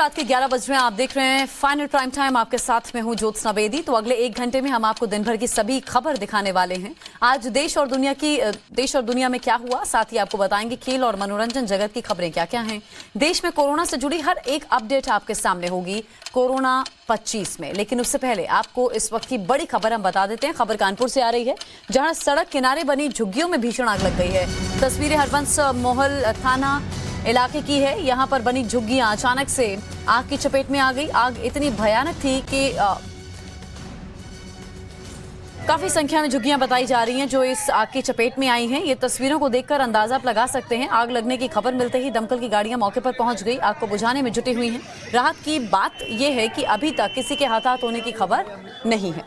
रात के 11 बज रहे हैं। आप देख रहे हैं फाइनल प्राइम टाइम। आपके साथ में हूं ज्योत्सना बेदी। तो अगले 1 घंटे में हम आपको दिन भर की सभी खबर दिखाने वाले हैं। आज देश और दुनिया में क्या हुआ, साथ ही आपको बताएंगे खेल और मनोरंजन जगत की खबरें क्या क्या हैं। देश में कोरोना से जुड़ी हर एक अपडेट आपके सामने होगी कोरोना 25 में। लेकिन उससे पहले आपको इस वक्त की बड़ी खबर हम बता देते हैं। खबर कानपुर से आ रही है, जहां सड़क किनारे बनी झुग्गियों में भीषण आग लग गई है। तस्वीरें हरबंस मोहल थाना इलाके की है। यहां पर बनी झुग्गियां अचानक से आग की चपेट में आ गई। आग इतनी भयानक थी कि काफी संख्या में झुग्गियां बताई जा रही हैं जो इस आग की चपेट में आई हैं। ये तस्वीरों को देखकर अंदाजा आप लगा सकते हैं। आग लगने की खबर मिलते ही दमकल की गाड़ियां मौके पर पहुंच गई, आग को बुझाने में जुटी हुई हैं। राहत की बात यह है कि अभी तक किसी के हताहत होने की खबर नहीं है।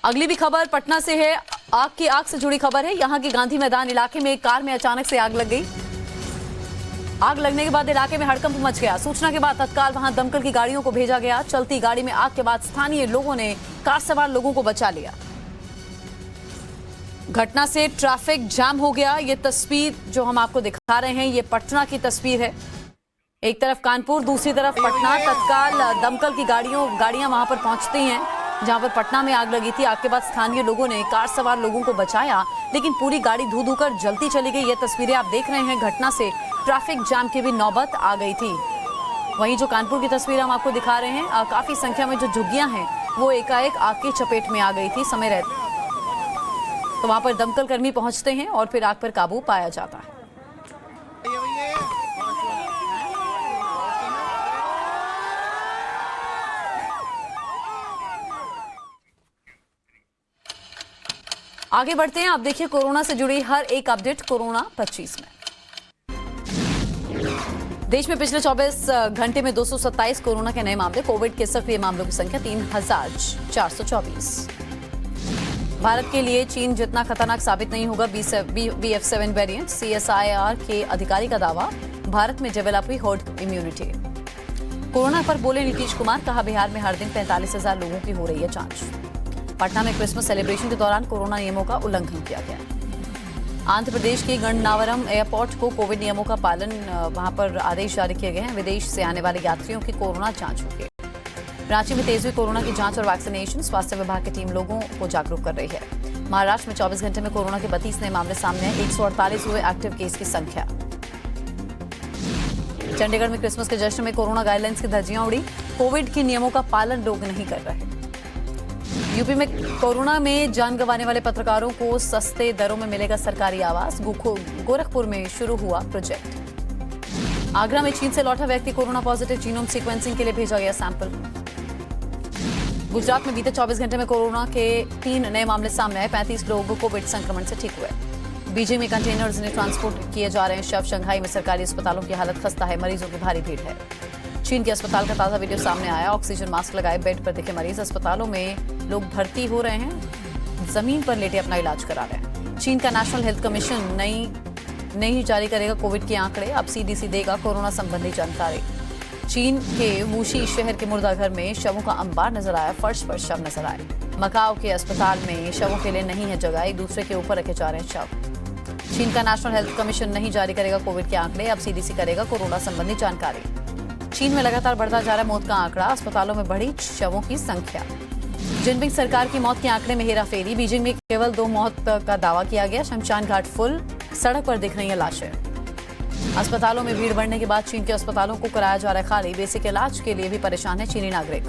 अगली भी खबर पटना से है। आग से जुड़ी खबर है। यहां के गांधी मैदान इलाके में एक कार में अचानक से आग लग गई। आग लगने के बाद इलाके में हड़कंप मच गया। सूचना के बाद तत्काल वहां दमकल की गाड़ियों को भेजा गया। चलती गाड़ी में आग के बाद स्थानीय लोगों ने कार सवार लोगों को बचा लिया। घटना से ट्रैफिक जाम हो गया। ये तस्वीर जो हम आपको दिखा रहे हैं, ये पटना की तस्वीर है। एक तरफ कानपुर, दूसरी तरफ पटना। तत्काल दमकल की गाड़ियां वहां पर पहुंचती हैं जहां पर पटना में आग लगी थी। आग के बाद स्थानीय लोगों ने कार सवार लोगों को बचाया, लेकिन पूरी गाड़ी धू धू कर जलती चली गई। ये तस्वीरें आप देख रहे हैं। घटना से ट्रैफिक जाम की भी नौबत आ गई थी। वहीं जो कानपुर की तस्वीर हम आपको दिखा रहे हैं, काफी संख्या में जो झुग्गियां हैं वो एकाएक आग की चपेट में आ गई थी। समय रहते तो वहां पर दमकल कर्मी पहुंचते हैं और फिर आग पर काबू पाया जाता है। आगे बढ़ते हैं। आप देखिए कोरोना से जुड़ी हर एक अपडेट कोरोना 25 में। देश में पिछले 24 घंटे में 227 कोरोना के नए मामले। कोविड के सक्रिय मामलों की संख्या 3,424। भारत के लिए चीन जितना खतरनाक साबित नहीं होगा BF7 वेरिएंट। CSIR के अधिकारी का दावा, भारत में डेवलप हुई हर्ड इम्यूनिटी। कोरोना पर बोले नीतीश कुमार, कहा बिहार में हर दिन 45,000 लोगों की हो रही है जांच। पटना में क्रिसमस सेलिब्रेशन के दौरान कोरोना नियमों का उल्लंघन किया गया। आंध्र प्रदेश के गन्नावरम एयरपोर्ट को कोविड नियमों का पालन, वहां पर आदेश जारी किए गए हैं। विदेश से आने वाले यात्रियों की कोरोना जांच होगी। रांची में तेज हुई कोरोना की जांच और वैक्सीनेशन। स्वास्थ्य विभाग की टीम लोगों को जागरूक कर रही है। महाराष्ट्र में 24 घंटे में कोरोना के 32 नए मामले सामने आए। 148 हुए एक्टिव केस की संख्या। चंडीगढ़ में क्रिसमस के जश्न में कोरोना गाइडलाइंस की धज्जियां उड़ी। कोविड के नियमों का पालन लोग नहीं कर रहे। यूपी में कोरोना में जान गंवाने वाले पत्रकारों को सस्ते दरों में मिलेगा सरकारी आवास। गोरखपुर में शुरू हुआ प्रोजेक्ट। आगरा में चीन से लौटा व्यक्ति कोरोना पॉजिटिव, जीनोम सीक्वेंसिंग के लिए भेजा गया सैंपल। गुजरात में बीते 24 घंटे में कोरोना के 3 नए मामले सामने आए। 35 लोग कोविड संक्रमण से ठीक हुए। बीजिंग में कंटेनर्स में ट्रांसपोर्ट किए जा रहे हैं शव। शंघाई में सरकारी अस्पतालों की हालत खस्ता है, मरीजों की भारी भीड़ है। चीन के अस्पताल का ताजा वीडियो सामने आया। ऑक्सीजन मास्क लगाए बेड पर दिखे मरीज। अस्पतालों में लोग भर्ती हो रहे हैं, जमीन पर लेटे अपना इलाज करा रहे हैं। चीन का नेशनल हेल्थ कमीशन नहीं जारी करेगा कोविड के आंकड़े। अब CDC देगा कोरोना संबंधी जानकारी। चीन के वुशी शहर के मुर्दाघर में शवों का अंबार नजर आया। फर्श पर शव नजर आए। मकाओ के अस्पताल में शवों के लिए नहीं है जगह, एक दूसरे के ऊपर रखे जा रहे हैं शव। चीन का नेशनल हेल्थ कमीशन नहीं जारी करेगा कोविड के आंकड़े। अब CDC करेगा कोरोना संबंधी जानकारी। चीन में लगातार बढ़ता जा रहा है मौत का आंकड़ा। अस्पतालों में बढ़ी शवों की संख्या। जिनपिंग सरकार की मौत के आंकड़े में हेराफेरी। बीजिंग में केवल 2 मौत का दावा किया गया। शमशान घाट फुल, सड़क पर दिख रही है लाशें। अस्पतालों में भीड़ बढ़ने के बाद चीन के अस्पतालों को कराया जा रहा है खाली। बेसिक इलाज के लिए भी परेशान है चीनी नागरिक।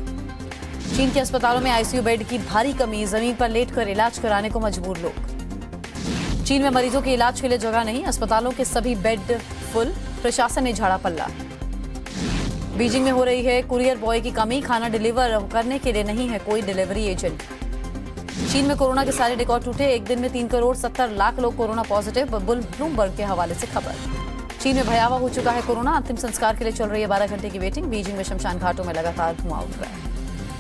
चीन के अस्पतालों में ICU बेड की भारी कमी। जमीन पर लेटकर इलाज कराने को मजबूर लोग। चीन में मरीजों के इलाज के लिए जगह नहीं। अस्पतालों के सभी बेड फुल। प्रशासन ने झाड़ा पल्ला। बीजिंग में हो रही है कुरियर बॉय की कमी। खाना डिलीवर करने के लिए नहीं है कोई डिलीवरी एजेंट। चीन में कोरोना के सारे रिकॉर्ड टूटे। एक दिन में 3,70,00,000 लोग कोरोना पॉजिटिव। ब्लूमबर्ग के हवाले से खबर। चीन में भयावह हो चुका है कोरोना। अंतिम संस्कार के लिए चल रही है 12 घंटे की वेटिंग। बीजिंग में शमशान घाटों में लगातार धुआं उठ रहा है।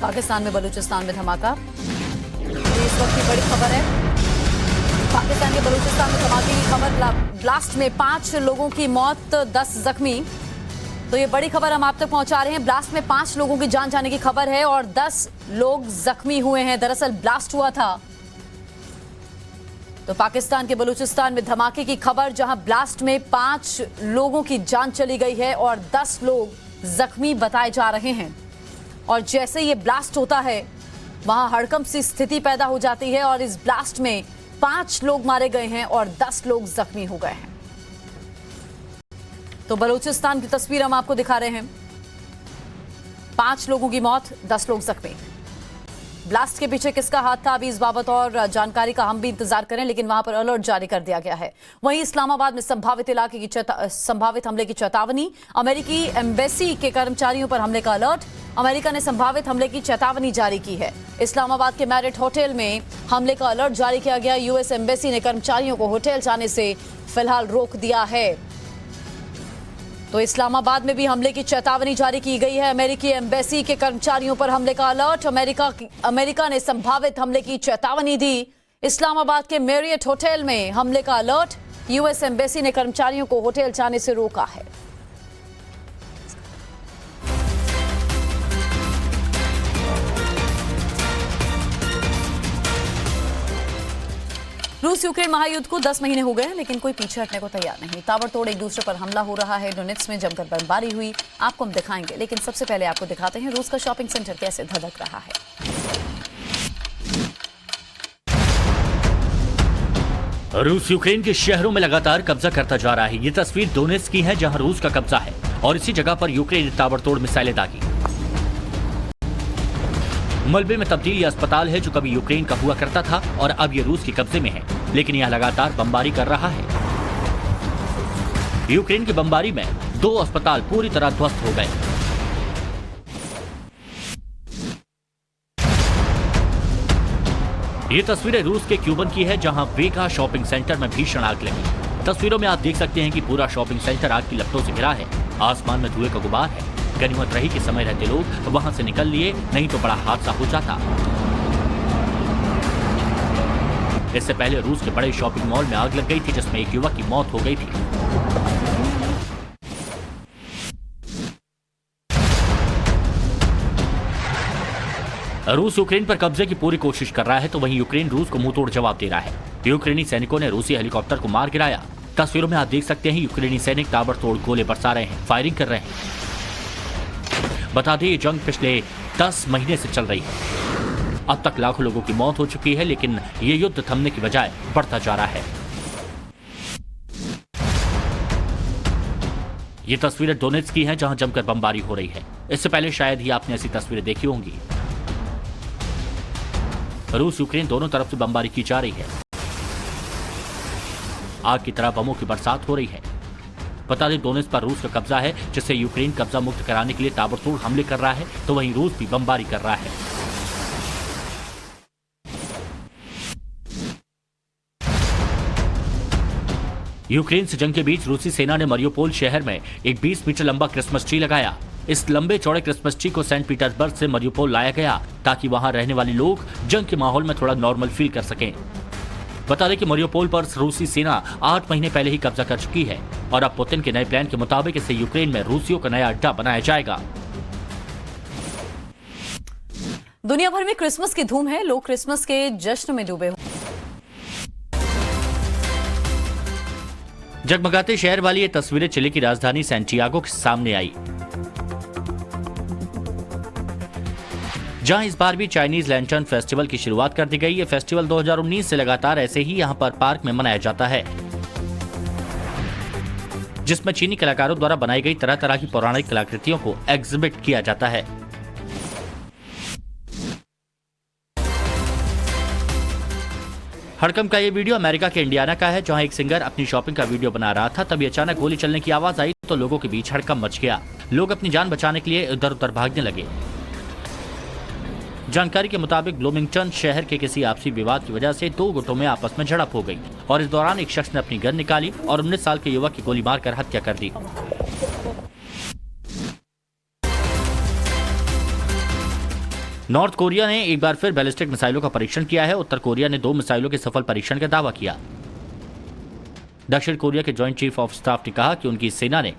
पाकिस्तान में बलूचिस्तान में धमाका, इस वक्त की बड़ी खबर है। पाकिस्तान के बलूचिस्तान में धमाके की खबर। ब्लास्ट में 5 लोगों की मौत, 10 जख्मी। तो ये बड़ी खबर हम आप तक पहुंचा रहे हैं। ब्लास्ट में 5 लोगों की जान जाने की खबर है और 10 लोग जख्मी हुए हैं। दरअसल ब्लास्ट हुआ था तो पाकिस्तान के बलूचिस्तान में धमाके की खबर, जहां ब्लास्ट में 5 लोगों की जान चली गई है और 10 लोग जख्मी बताए जा रहे हैं। और जैसे ये ब्लास्ट होता है वहां हड़कंप सी स्थिति पैदा हो जाती है और इस ब्लास्ट में 5 लोग मारे गए हैं और 10 लोग जख्मी हो गए हैं। तो बलूचिस्तान की तस्वीर हम आपको दिखा रहे हैं। 5 लोगों की मौत, 10 लोग जख्मी। ब्लास्ट के पीछे किसका हाथ था, अभी इस बाबत और जानकारी का हम भी इंतजार करें, लेकिन वहां पर अलर्ट जारी कर दिया गया है। वहीं इस्लामाबाद में संभावित हमले की चेतावनी, अमेरिकी एम्बेसी के कर्मचारियों पर हमले का अलर्ट। अमेरिका ने संभावित हमले की चेतावनी जारी की है। इस्लामाबाद के मैरिट होटल में हमले का अलर्ट जारी किया गया। यूएस एम्बेसी ने कर्मचारियों को होटल जाने से फिलहाल रोक दिया है। तो इस्लामाबाद में भी हमले की चेतावनी जारी की गई है। अमेरिकी एम्बेसी के कर्मचारियों पर हमले का अलर्ट। अमेरिका ने संभावित हमले की चेतावनी दी। इस्लामाबाद के मैरियट होटल में हमले का अलर्ट। यूएस एम्बेसी ने कर्मचारियों को होटल जाने से रोका है। रूस यूक्रेन महायुद्ध को 10 महीने हो गए, लेकिन कोई पीछे हटने को तैयार नहीं। ताबड़तोड़ एक दूसरे पर हमला हो रहा है। डोनेट्स्क में जमकर बमबारी हुई, आपको हम दिखाएंगे, लेकिन सबसे पहले आपको दिखाते हैं रूस का शॉपिंग सेंटर कैसे धधक रहा है। रूस यूक्रेन के शहरों में लगातार कब्जा करता जा रहा है। ये तस्वीर डोनेट्स्क की है, जहां रूस का कब्जा है और इसी जगह पर यूक्रेन ने ताबड़तोड़ मिसाइलें दागी। मलबे में तब्दील ये अस्पताल है जो कभी यूक्रेन का हुआ करता था और अब ये रूस के कब्जे में है, लेकिन यह लगातार बमबारी कर रहा है। यूक्रेन की बमबारी में 2 अस्पताल पूरी तरह ध्वस्त हो गए। ये तस्वीरें रूस के क्यूबन की है, जहां वेगा शॉपिंग सेंटर में भीषण आग लगी। तस्वीरों में आप देख सकते हैं कि पूरा शॉपिंग सेंटर आग की लपटों से घिरा है। आसमान में धुएं का गुबार है। गनीमत रही कि समय रहते लोग वहां से निकल लिए, नहीं तो बड़ा हादसा हो जाता। इससे पहले रूस के बड़े शॉपिंग मॉल में आग लग गई थी, जिसमें एक युवक की मौत हो गई थी। रूस यूक्रेन पर कब्जे की पूरी कोशिश कर रहा है, तो वहीं यूक्रेन रूस को मुंहतोड़ जवाब दे रहा है। यूक्रेनी सैनिकों ने रूसी हेलीकॉप्टर को मार गिराया। तस्वीरों में आप देख सकते हैं यूक्रेनी सैनिक ताबड़तोड़ गोले बरसा रहे हैं, फायरिंग कर रहे हैं। बता दें ये जंग पिछले 10 महीने से चल रही है। अब तक लाखों लोगों की मौत हो चुकी है, लेकिन ये युद्ध थमने की बजाय बढ़ता जा रहा है। ये तस्वीरें डोनेट्स्क की हैं, जहां जमकर बमबारी हो रही है। इससे पहले शायद ही आपने ऐसी तस्वीरें देखी होंगी। रूस यूक्रेन दोनों तरफ से बमबारी की जा रही है। आग की तरह बमों की बरसात हो रही है। बता दें डोनेट्स्क पर रूस का कब्जा है, जिससे यूक्रेन कब्जा मुक्त कराने के लिए ताबड़तोड़ हमले कर रहा है, तो वहीं रूस भी बमबारी कर रहा है। यूक्रेन से जंग के बीच रूसी सेना ने मरियोपोल शहर में एक 20 मीटर लंबा क्रिसमस ट्री लगाया। इस लंबे चौड़े क्रिसमस ट्री को सेंट पीटर्सबर्ग से मरियोपोल लाया गया, ताकि वहां रहने वाले लोग जंग के माहौल में थोड़ा नॉर्मल फील कर सकें। बता दें कि मरियोपोल पर रूसी सेना 8 महीने पहले ही कब्जा कर चुकी है और अब पुतिन के नए प्लान के मुताबिक इसे यूक्रेन में रूसियों का नया अड्डा बनाया जाएगा। दुनिया भर में क्रिसमस की धूम है, लोग क्रिसमस के जश्न में डूबे हुए। जगमगाते शहर वाली ये तस्वीरें चिली की राजधानी सैंटियागो के सामने आई, जहां इस बार भी चाइनीज लैंटर्न फेस्टिवल की शुरुआत कर दी गई। ये फेस्टिवल 2019 से लगातार ऐसे ही यहां पर पार्क में मनाया जाता है, जिसमें चीनी कलाकारों द्वारा बनाई गई तरह तरह की पौराणिक कलाकृतियों को एग्जिबिट किया जाता है। हड़कंप का ये वीडियो अमेरिका के इंडियाना का है, जहां एक सिंगर अपनी शॉपिंग का वीडियो बना रहा था। तभी अचानक गोली चलने की आवाज आई तो लोगों के बीच हड़कंप मच गया। लोग अपनी जान बचाने के लिए इधर उधर भागने लगे। जानकारी के मुताबिक ब्लूमिंगटन शहर के किसी आपसी विवाद की वजह से 2 गुटों में आपस में झड़प हो गई और इस दौरान एक शख्स ने अपनी गन निकाली और 19 साल के युवक की गोली मारकर हत्या कर दी। नॉर्थ कोरिया ने एक बार फिर बैलिस्टिक मिसाइलों का परीक्षण किया है। उत्तर कोरिया ने 2 मिसाइलों के सफल परीक्षण का दावा किया। दक्षिण कोरिया के जॉइंट चीफ ऑफ स्टाफ ने कहा कि उनकी सेना ने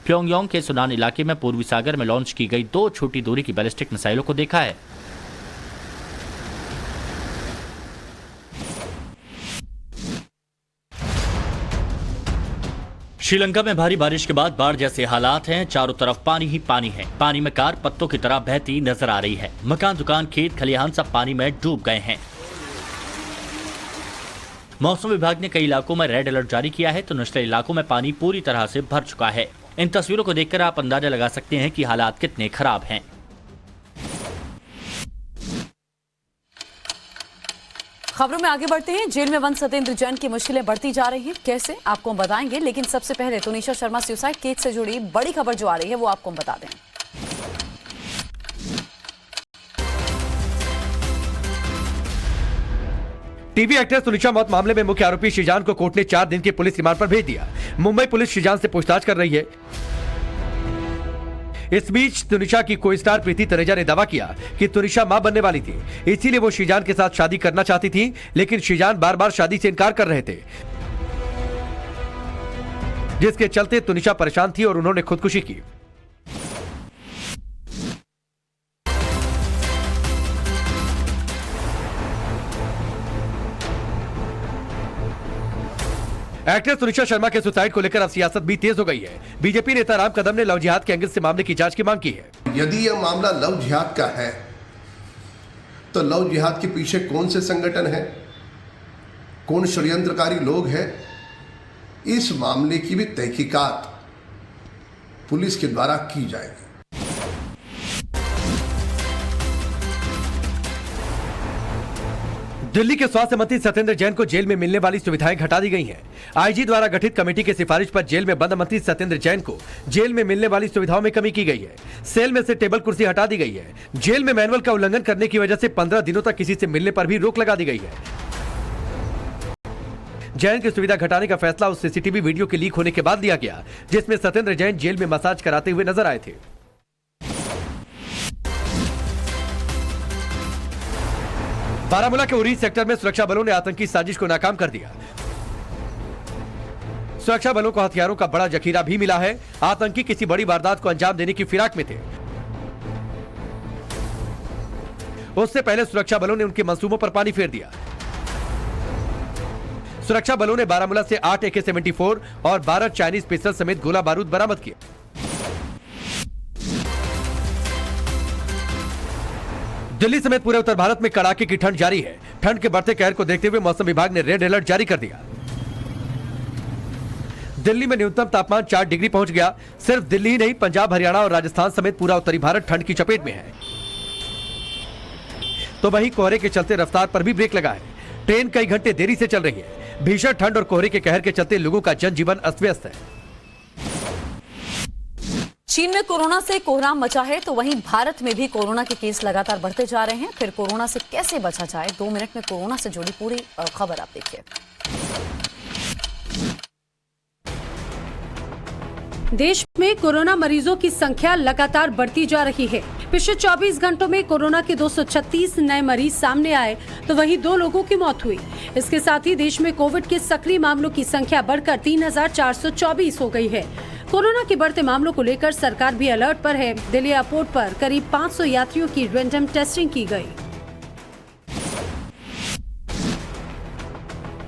प्योंगयांग के सुनान इलाके में पूर्वी सागर में लॉन्च की गई 2 छोटी दूरी की बैलिस्टिक मिसाइलों को देखा है। श्रीलंका में भारी बारिश के बाद बाढ़ जैसे हालात हैं। चारों तरफ पानी ही पानी है। पानी में कार पत्तों की तरह बहती नजर आ रही है। मकान, दुकान, खेत, खलिहान सब पानी में डूब गए हैं। मौसम विभाग ने कई इलाकों में रेड अलर्ट जारी किया है तो निचले इलाकों में पानी पूरी तरह से भर चुका है। इन तस्वीरों को देखकर आप अंदाजा लगा सकते हैं कि हालात कितने खराब हैं। खबरों में आगे बढ़ते हैं। जेल में बंद सत्येंद्र जैन की मुश्किलें बढ़ती जा रही हैं। कैसे, आपको हम बताएंगे, लेकिन सबसे पहले तुनिशा शर्मा सुसाइड केस से जुड़ी बड़ी खबर जो आ रही है वो आपको हम बता दें। टीवी एक्ट्रेस तुनिशा मौत मामले में मुख्य आरोपी श्रीजान को कोर्ट ने 4 दिन की पुलिस रिमांड पर भेज दिया। मुंबई पुलिस श्रीजान से पूछताछ कर रही है। इस बीच तुनिशा की को स्टार प्रीति तनेजा ने दावा किया कि तुनिशा मां बनने वाली थी, इसीलिए वो श्रीजान के साथ शादी करना चाहती थी, लेकिन श्रीजान बार बार शादी से इनकार कर रहे थे, जिसके चलते तुनिशा परेशान थी और उन्होंने खुदकुशी की। एक्ट्रेस तुनिशा शर्मा के सुसाइड को लेकर अब सियासत भी तेज हो गई है। बीजेपी नेता राम कदम ने लव जिहाद के एंगल से मामले की जांच की मांग की है। यदि यह मामला लव जिहाद का है तो लव जिहाद के पीछे कौन से संगठन है, कौन षड्यंत्रकारी लोग हैं, इस मामले की भी तहकीकात पुलिस के द्वारा की जाएगी। दिल्ली के स्वास्थ्य मंत्री सत्येंद्र जैन को जेल में मिलने वाली सुविधाएं घटा दी गई हैं। आईजी द्वारा गठित कमेटी की सिफारिश पर जेल में बंद मंत्री सत्येंद्र जैन को जेल में मिलने वाली सुविधाओं में कमी की गई है। सेल में से टेबल कुर्सी हटा दी गई है। जेल में मैनुअल का उल्लंघन करने की वजह से 15 दिनों तक किसी से मिलने पर भी रोक लगा दी गई है। जैन की सुविधा घटाने का फैसला उस सीसीटीवी वीडियो के लीक होने के बाद लिया गया, जिसमें सत्येंद्र जैन जेल में मसाज कराते हुए नजर आए थे। बारामूला के उरी सेक्टर में सुरक्षा बलों ने आतंकी साजिश को नाकाम कर दिया। सुरक्षा बलों को हथियारों का बड़ा जखीरा भी मिला है। आतंकी किसी बड़ी वारदात को अंजाम देने की फिराक में थे। उससे पहले सुरक्षा बलों ने उनके मंसूबों पर पानी फेर दिया। सुरक्षा बलों ने बारामूला से 8 AK-74 और 12 चाइनीज पिस्टल समेत गोला बारूद बरामद किए। दिल्ली समेत पूरे उत्तर भारत में कड़ाके की ठंड जारी है। ठंड के बढ़ते कहर को देखते हुए मौसम विभाग ने रेड अलर्ट जारी कर दिया। दिल्ली में न्यूनतम तापमान 4 डिग्री पहुंच गया। सिर्फ दिल्ली ही नहीं, पंजाब, हरियाणा और राजस्थान समेत पूरा उत्तरी भारत ठंड की चपेट में है। तो वहीं कोहरे के चलते रफ्तार पर भी ब्रेक लगा है। ट्रेन कई घंटे देरी से चल रही है। भीषण ठंड और कोहरे के कहर के चलते लोगों का जनजीवन अस्त व्यस्त है। चीन में कोरोना से कोहराम मचा है तो वहीं भारत में भी कोरोना के केस लगातार बढ़ते जा रहे हैं। फिर कोरोना से कैसे बचा जाए, 2 मिनट में कोरोना से जुड़ी पूरी खबर आप देखिए। देश में कोरोना मरीजों की संख्या लगातार बढ़ती जा रही है। पिछले 24 घंटों में कोरोना के 236 नए मरीज सामने आए तो वहीं 2 लोगों की मौत हुई। इसके साथ ही देश में कोविड के सक्रिय मामलों की संख्या बढ़कर 3424 हो गई है। कोरोना के बढ़ते मामलों को लेकर सरकार भी अलर्ट पर है। दिल्ली एयरपोर्ट पर करीब 500 यात्रियों की रैंडम टेस्टिंग की गई।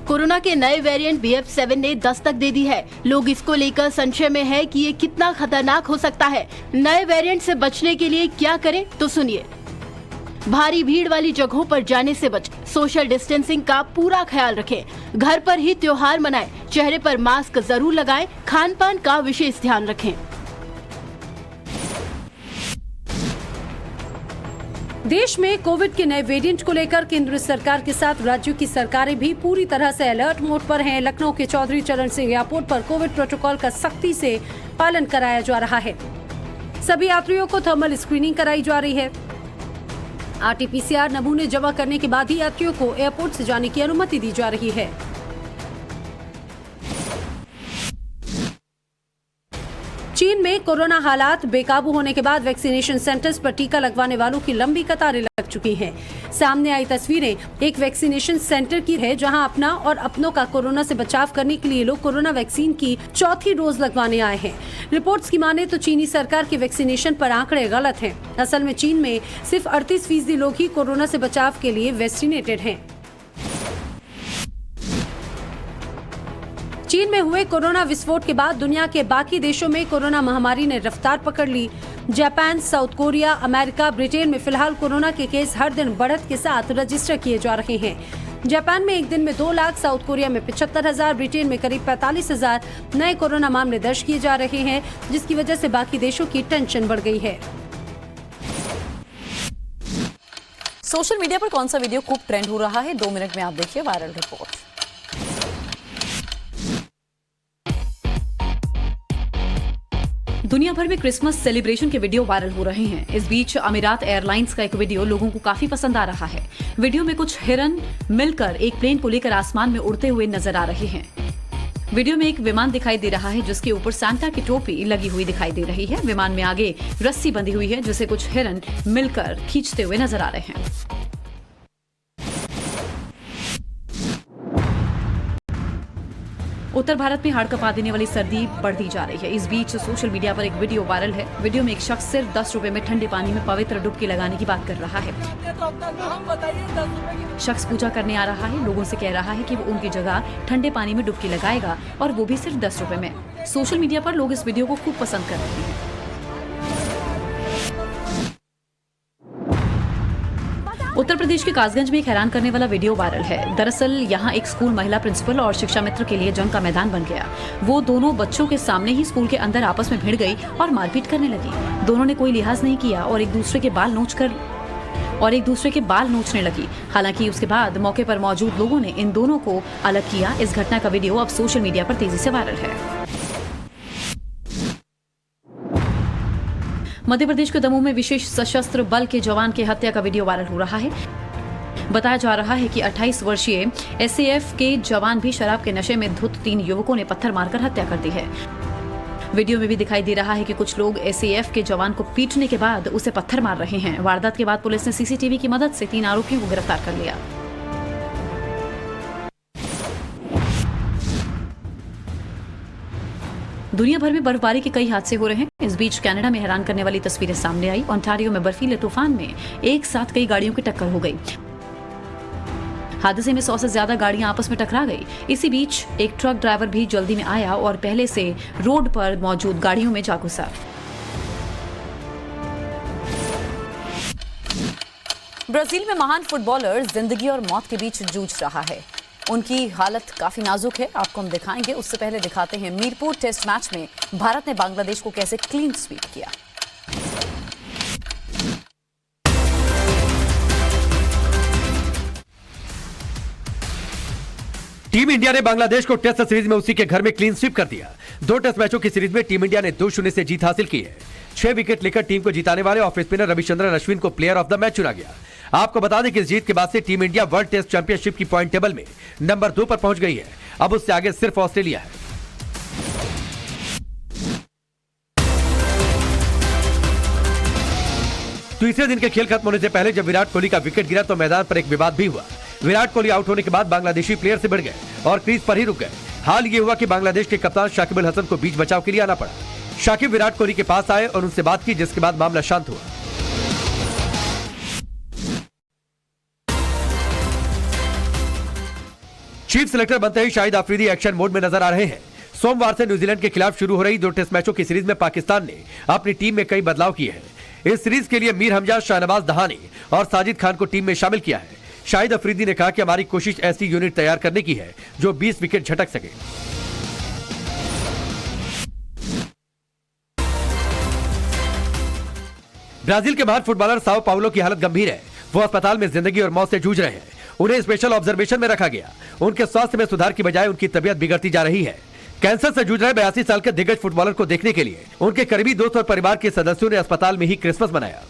कोरोना के नए वेरिएंट BF7 ने दस्तक दे दी है। लोग इसको लेकर संशय में है कि ये कितना खतरनाक हो सकता है। नए वेरिएंट से बचने के लिए क्या करें, तो सुनिए। भारी भीड़ वाली जगहों पर जाने से बचें। सोशल डिस्टेंसिंग का पूरा ख्याल रखें। घर पर ही त्योहार मनाएं। चेहरे पर मास्क जरूर लगाएं। खान पान का विशेष ध्यान रखें। देश में कोविड के नए वेरिएंट को लेकर केंद्र सरकार के साथ राज्यों की सरकारें भी पूरी तरह से अलर्ट मोड पर हैं। लखनऊ के चौधरी चरण सिंह एयरपोर्ट पर कोविड प्रोटोकॉल का सख्ती से पालन कराया जा रहा है। सभी यात्रियों को थर्मल स्क्रीनिंग कराई जा रही है। RT-PCR नमूने जमा करने के बाद ही यात्रियों को एयरपोर्ट से जाने की अनुमति दी जा रही है। चीन में कोरोना हालात बेकाबू होने के बाद वैक्सीनेशन सेंटर्स पर टीका लगवाने वालों की लंबी कतारें लग चुकी हैं। सामने आई तस्वीरें एक वैक्सीनेशन सेंटर की है, जहां अपना और अपनों का कोरोना से बचाव करने के लिए लोग कोरोना वैक्सीन की 4थी डोज लगवाने आए हैं। रिपोर्ट्स की माने तो चीनी सरकार के वैक्सीनेशन पर आंकड़े गलत हैं। असल में चीन में सिर्फ 38% लोग ही कोरोना से बचाव के लिए वैक्सीनेटेड हैं। चीन में हुए कोरोना विस्फोट के बाद दुनिया के बाकी देशों में कोरोना महामारी ने रफ्तार पकड़ ली। Japan, South Korea, America, Britain में फिलहाल कोरोना के केस हर दिन बढ़त के साथ रजिस्टर किए जा रहे हैं। जापान में एक दिन में 2 लाख, साउथ कोरिया में 75,000, ब्रिटेन में करीब 45,000 नए कोरोना मामले दर्ज किए जा रहे हैं, जिसकी वजह से बाकी देशों की टेंशन बढ़ गई है। सोशल मीडिया पर कौन सा वीडियो खूब ट्रेंड हो रहा है, 2 मिनट में आप देखिए वायरल रिपोर्ट। दुनिया भर में क्रिसमस सेलिब्रेशन के वीडियो वायरल हो रहे हैं। इस बीच अमीरात एयरलाइंस का एक वीडियो लोगों को काफी पसंद आ रहा है। वीडियो में कुछ हिरन मिलकर एक प्लेन को लेकर आसमान में उड़ते हुए नजर आ रहे हैं। वीडियो में एक विमान दिखाई दे रहा है जिसके ऊपर सांता की टोपी लगी हुई दिखाई दे रही है। विमान में आगे रस्सी बंधी हुई है जिसे कुछ हिरन मिलकर खींचते हुए नजर आ रहे हैं। उत्तर भारत में हाड़ कपा देने वाली सर्दी बढ़ती जा रही है। इस बीच सोशल मीडिया पर एक वीडियो वायरल है। वीडियो में एक शख्स सिर्फ 10 रुपए में ठंडे पानी में पवित्र डुबकी लगाने की बात कर रहा है। शख्स पूजा करने आ रहा है, लोगों से कह रहा है कि वो उनकी जगह ठंडे पानी में डुबकी लगाएगा और वो भी सिर्फ 10 रुपए में। सोशल मीडिया पर लोग इस वीडियो को खूब पसंद कर रहे हैं। उत्तर प्रदेश के कासगंज में एक हैरान करने वाला वीडियो वायरल है। दरअसल यहाँ एक स्कूल महिला प्रिंसिपल और शिक्षा मित्र के लिए जंग का मैदान बन गया। वो दोनों बच्चों के सामने ही स्कूल के अंदर आपस में भिड़ गई और मारपीट करने लगी। दोनों ने कोई लिहाज नहीं किया और एक दूसरे के बाल नोचने लगी। हालांकि उसके बाद मौके पर मौजूद लोगों ने इन दोनों को अलग किया। इस घटना का वीडियो अब सोशल मीडिया पर तेजी से वायरल है। मध्य प्रदेश के दमोह में विशेष सशस्त्र बल के जवान की हत्या का वीडियो वायरल हो रहा है। बताया जा रहा है कि 28 वर्षीय एसएएफ के जवान भी शराब के नशे में धुत 3 युवकों ने पत्थर मारकर हत्या कर दी है। वीडियो में भी दिखाई दे रहा है कि कुछ लोग एसएएफ के जवान को पीटने के बाद उसे पत्थर मार रहे हैं। वारदात के बाद पुलिस ने सीसीटीवी की मदद से 3 आरोपियों को गिरफ्तार कर लिया। दुनिया भर में बर्फबारी के कई हादसे हो रहे हैं। इस बीच कनाडा में हैरान करने वाली तस्वीरें सामने आई। ओंटारियो में बर्फीले तूफान में एक साथ कई गाड़ियों की टक्कर हो गई। हादसे में 100 से ज्यादा गाड़ियां आपस में टकरा गई। इसी बीच एक ट्रक ड्राइवर भी जल्दी में आया और पहले से रोड पर मौजूद गाड़ियों में जा घुसा। ब्राजील में महान फुटबॉलर जिंदगी और मौत के बीच जूझ रहा है। उनकी हालत काफी नाजुक है, आपको हम दिखाएंगे। उससे पहले दिखाते हैं मीरपुर टेस्ट मैच में भारत ने बांग्लादेश को कैसे क्लीन स्वीप किया। टीम इंडिया ने बांग्लादेश को टेस्ट सीरीज में उसी के घर में क्लीन स्वीप कर दिया। 2 टेस्ट मैचों की सीरीज में टीम इंडिया ने 2-0 से जीत हासिल की है। 6 विकेट लेकर टीम को जिताने वाले ऑफ स्पिनर रविचंद्रन अश्विन को प्लेयर ऑफ द मैच चुना गया। आपको बता दें कि इस जीत के बाद से team India world test championship की पॉइंट टेबल में नंबर 2 पर पहुंच गई है। अब उससे आगे सिर्फ ऑस्ट्रेलिया है। तीसरे दिन के खेल खत्म होने से पहले जब विराट कोहली का विकेट गिरा तो मैदान पर एक विवाद भी हुआ। विराट कोहली आउट होने के बाद बांग्लादेशी प्लेयर से भिड़ गए और क्रीज पर ही रुक गए। हाल ये हुआ कि बांग्लादेश के कप्तान शाकिब अल हसन को बीच बचाव के लिए आना पड़ा। शाकिब विराट कोहली के पास आए और उनसे बात की, जिसके बाद मामला शांत हुआ। चीफ सिलेक्टर बनते ही शाहिद अफरीदी एक्शन मोड में नजर आ रहे हैं। सोमवार से न्यूजीलैंड के खिलाफ शुरू हो रही 2 टेस्ट मैचों की सीरीज में पाकिस्तान ने अपनी टीम में कई बदलाव किए हैं। इस सीरीज के लिए मीर हमजा, शाहनवाज दहानी और साजिद खान को टीम में शामिल किया है। शाहिद अफरीदी ने कहा कि हमारी कोशिश ऐसी यूनिट तैयार करने की है जो 20 विकेट झटक सके। ब्राजील के महान फुटबॉलर साओ पाउलो की हालत गंभीर है। वो अस्पताल में जिंदगी और मौत से जूझ रहे हैं। उन्हें स्पेशल ऑब्जर्वेशन में रखा गया। उनके स्वास्थ्य में सुधार की बजाय उनकी तबीयत बिगड़ती जा रही है। कैंसर से जूझ रहे 82 साल के दिग्गज फुटबॉलर को देखने के लिए उनके करीबी दोस्त और परिवार के सदस्यों ने अस्पताल में ही क्रिसमस मनाया।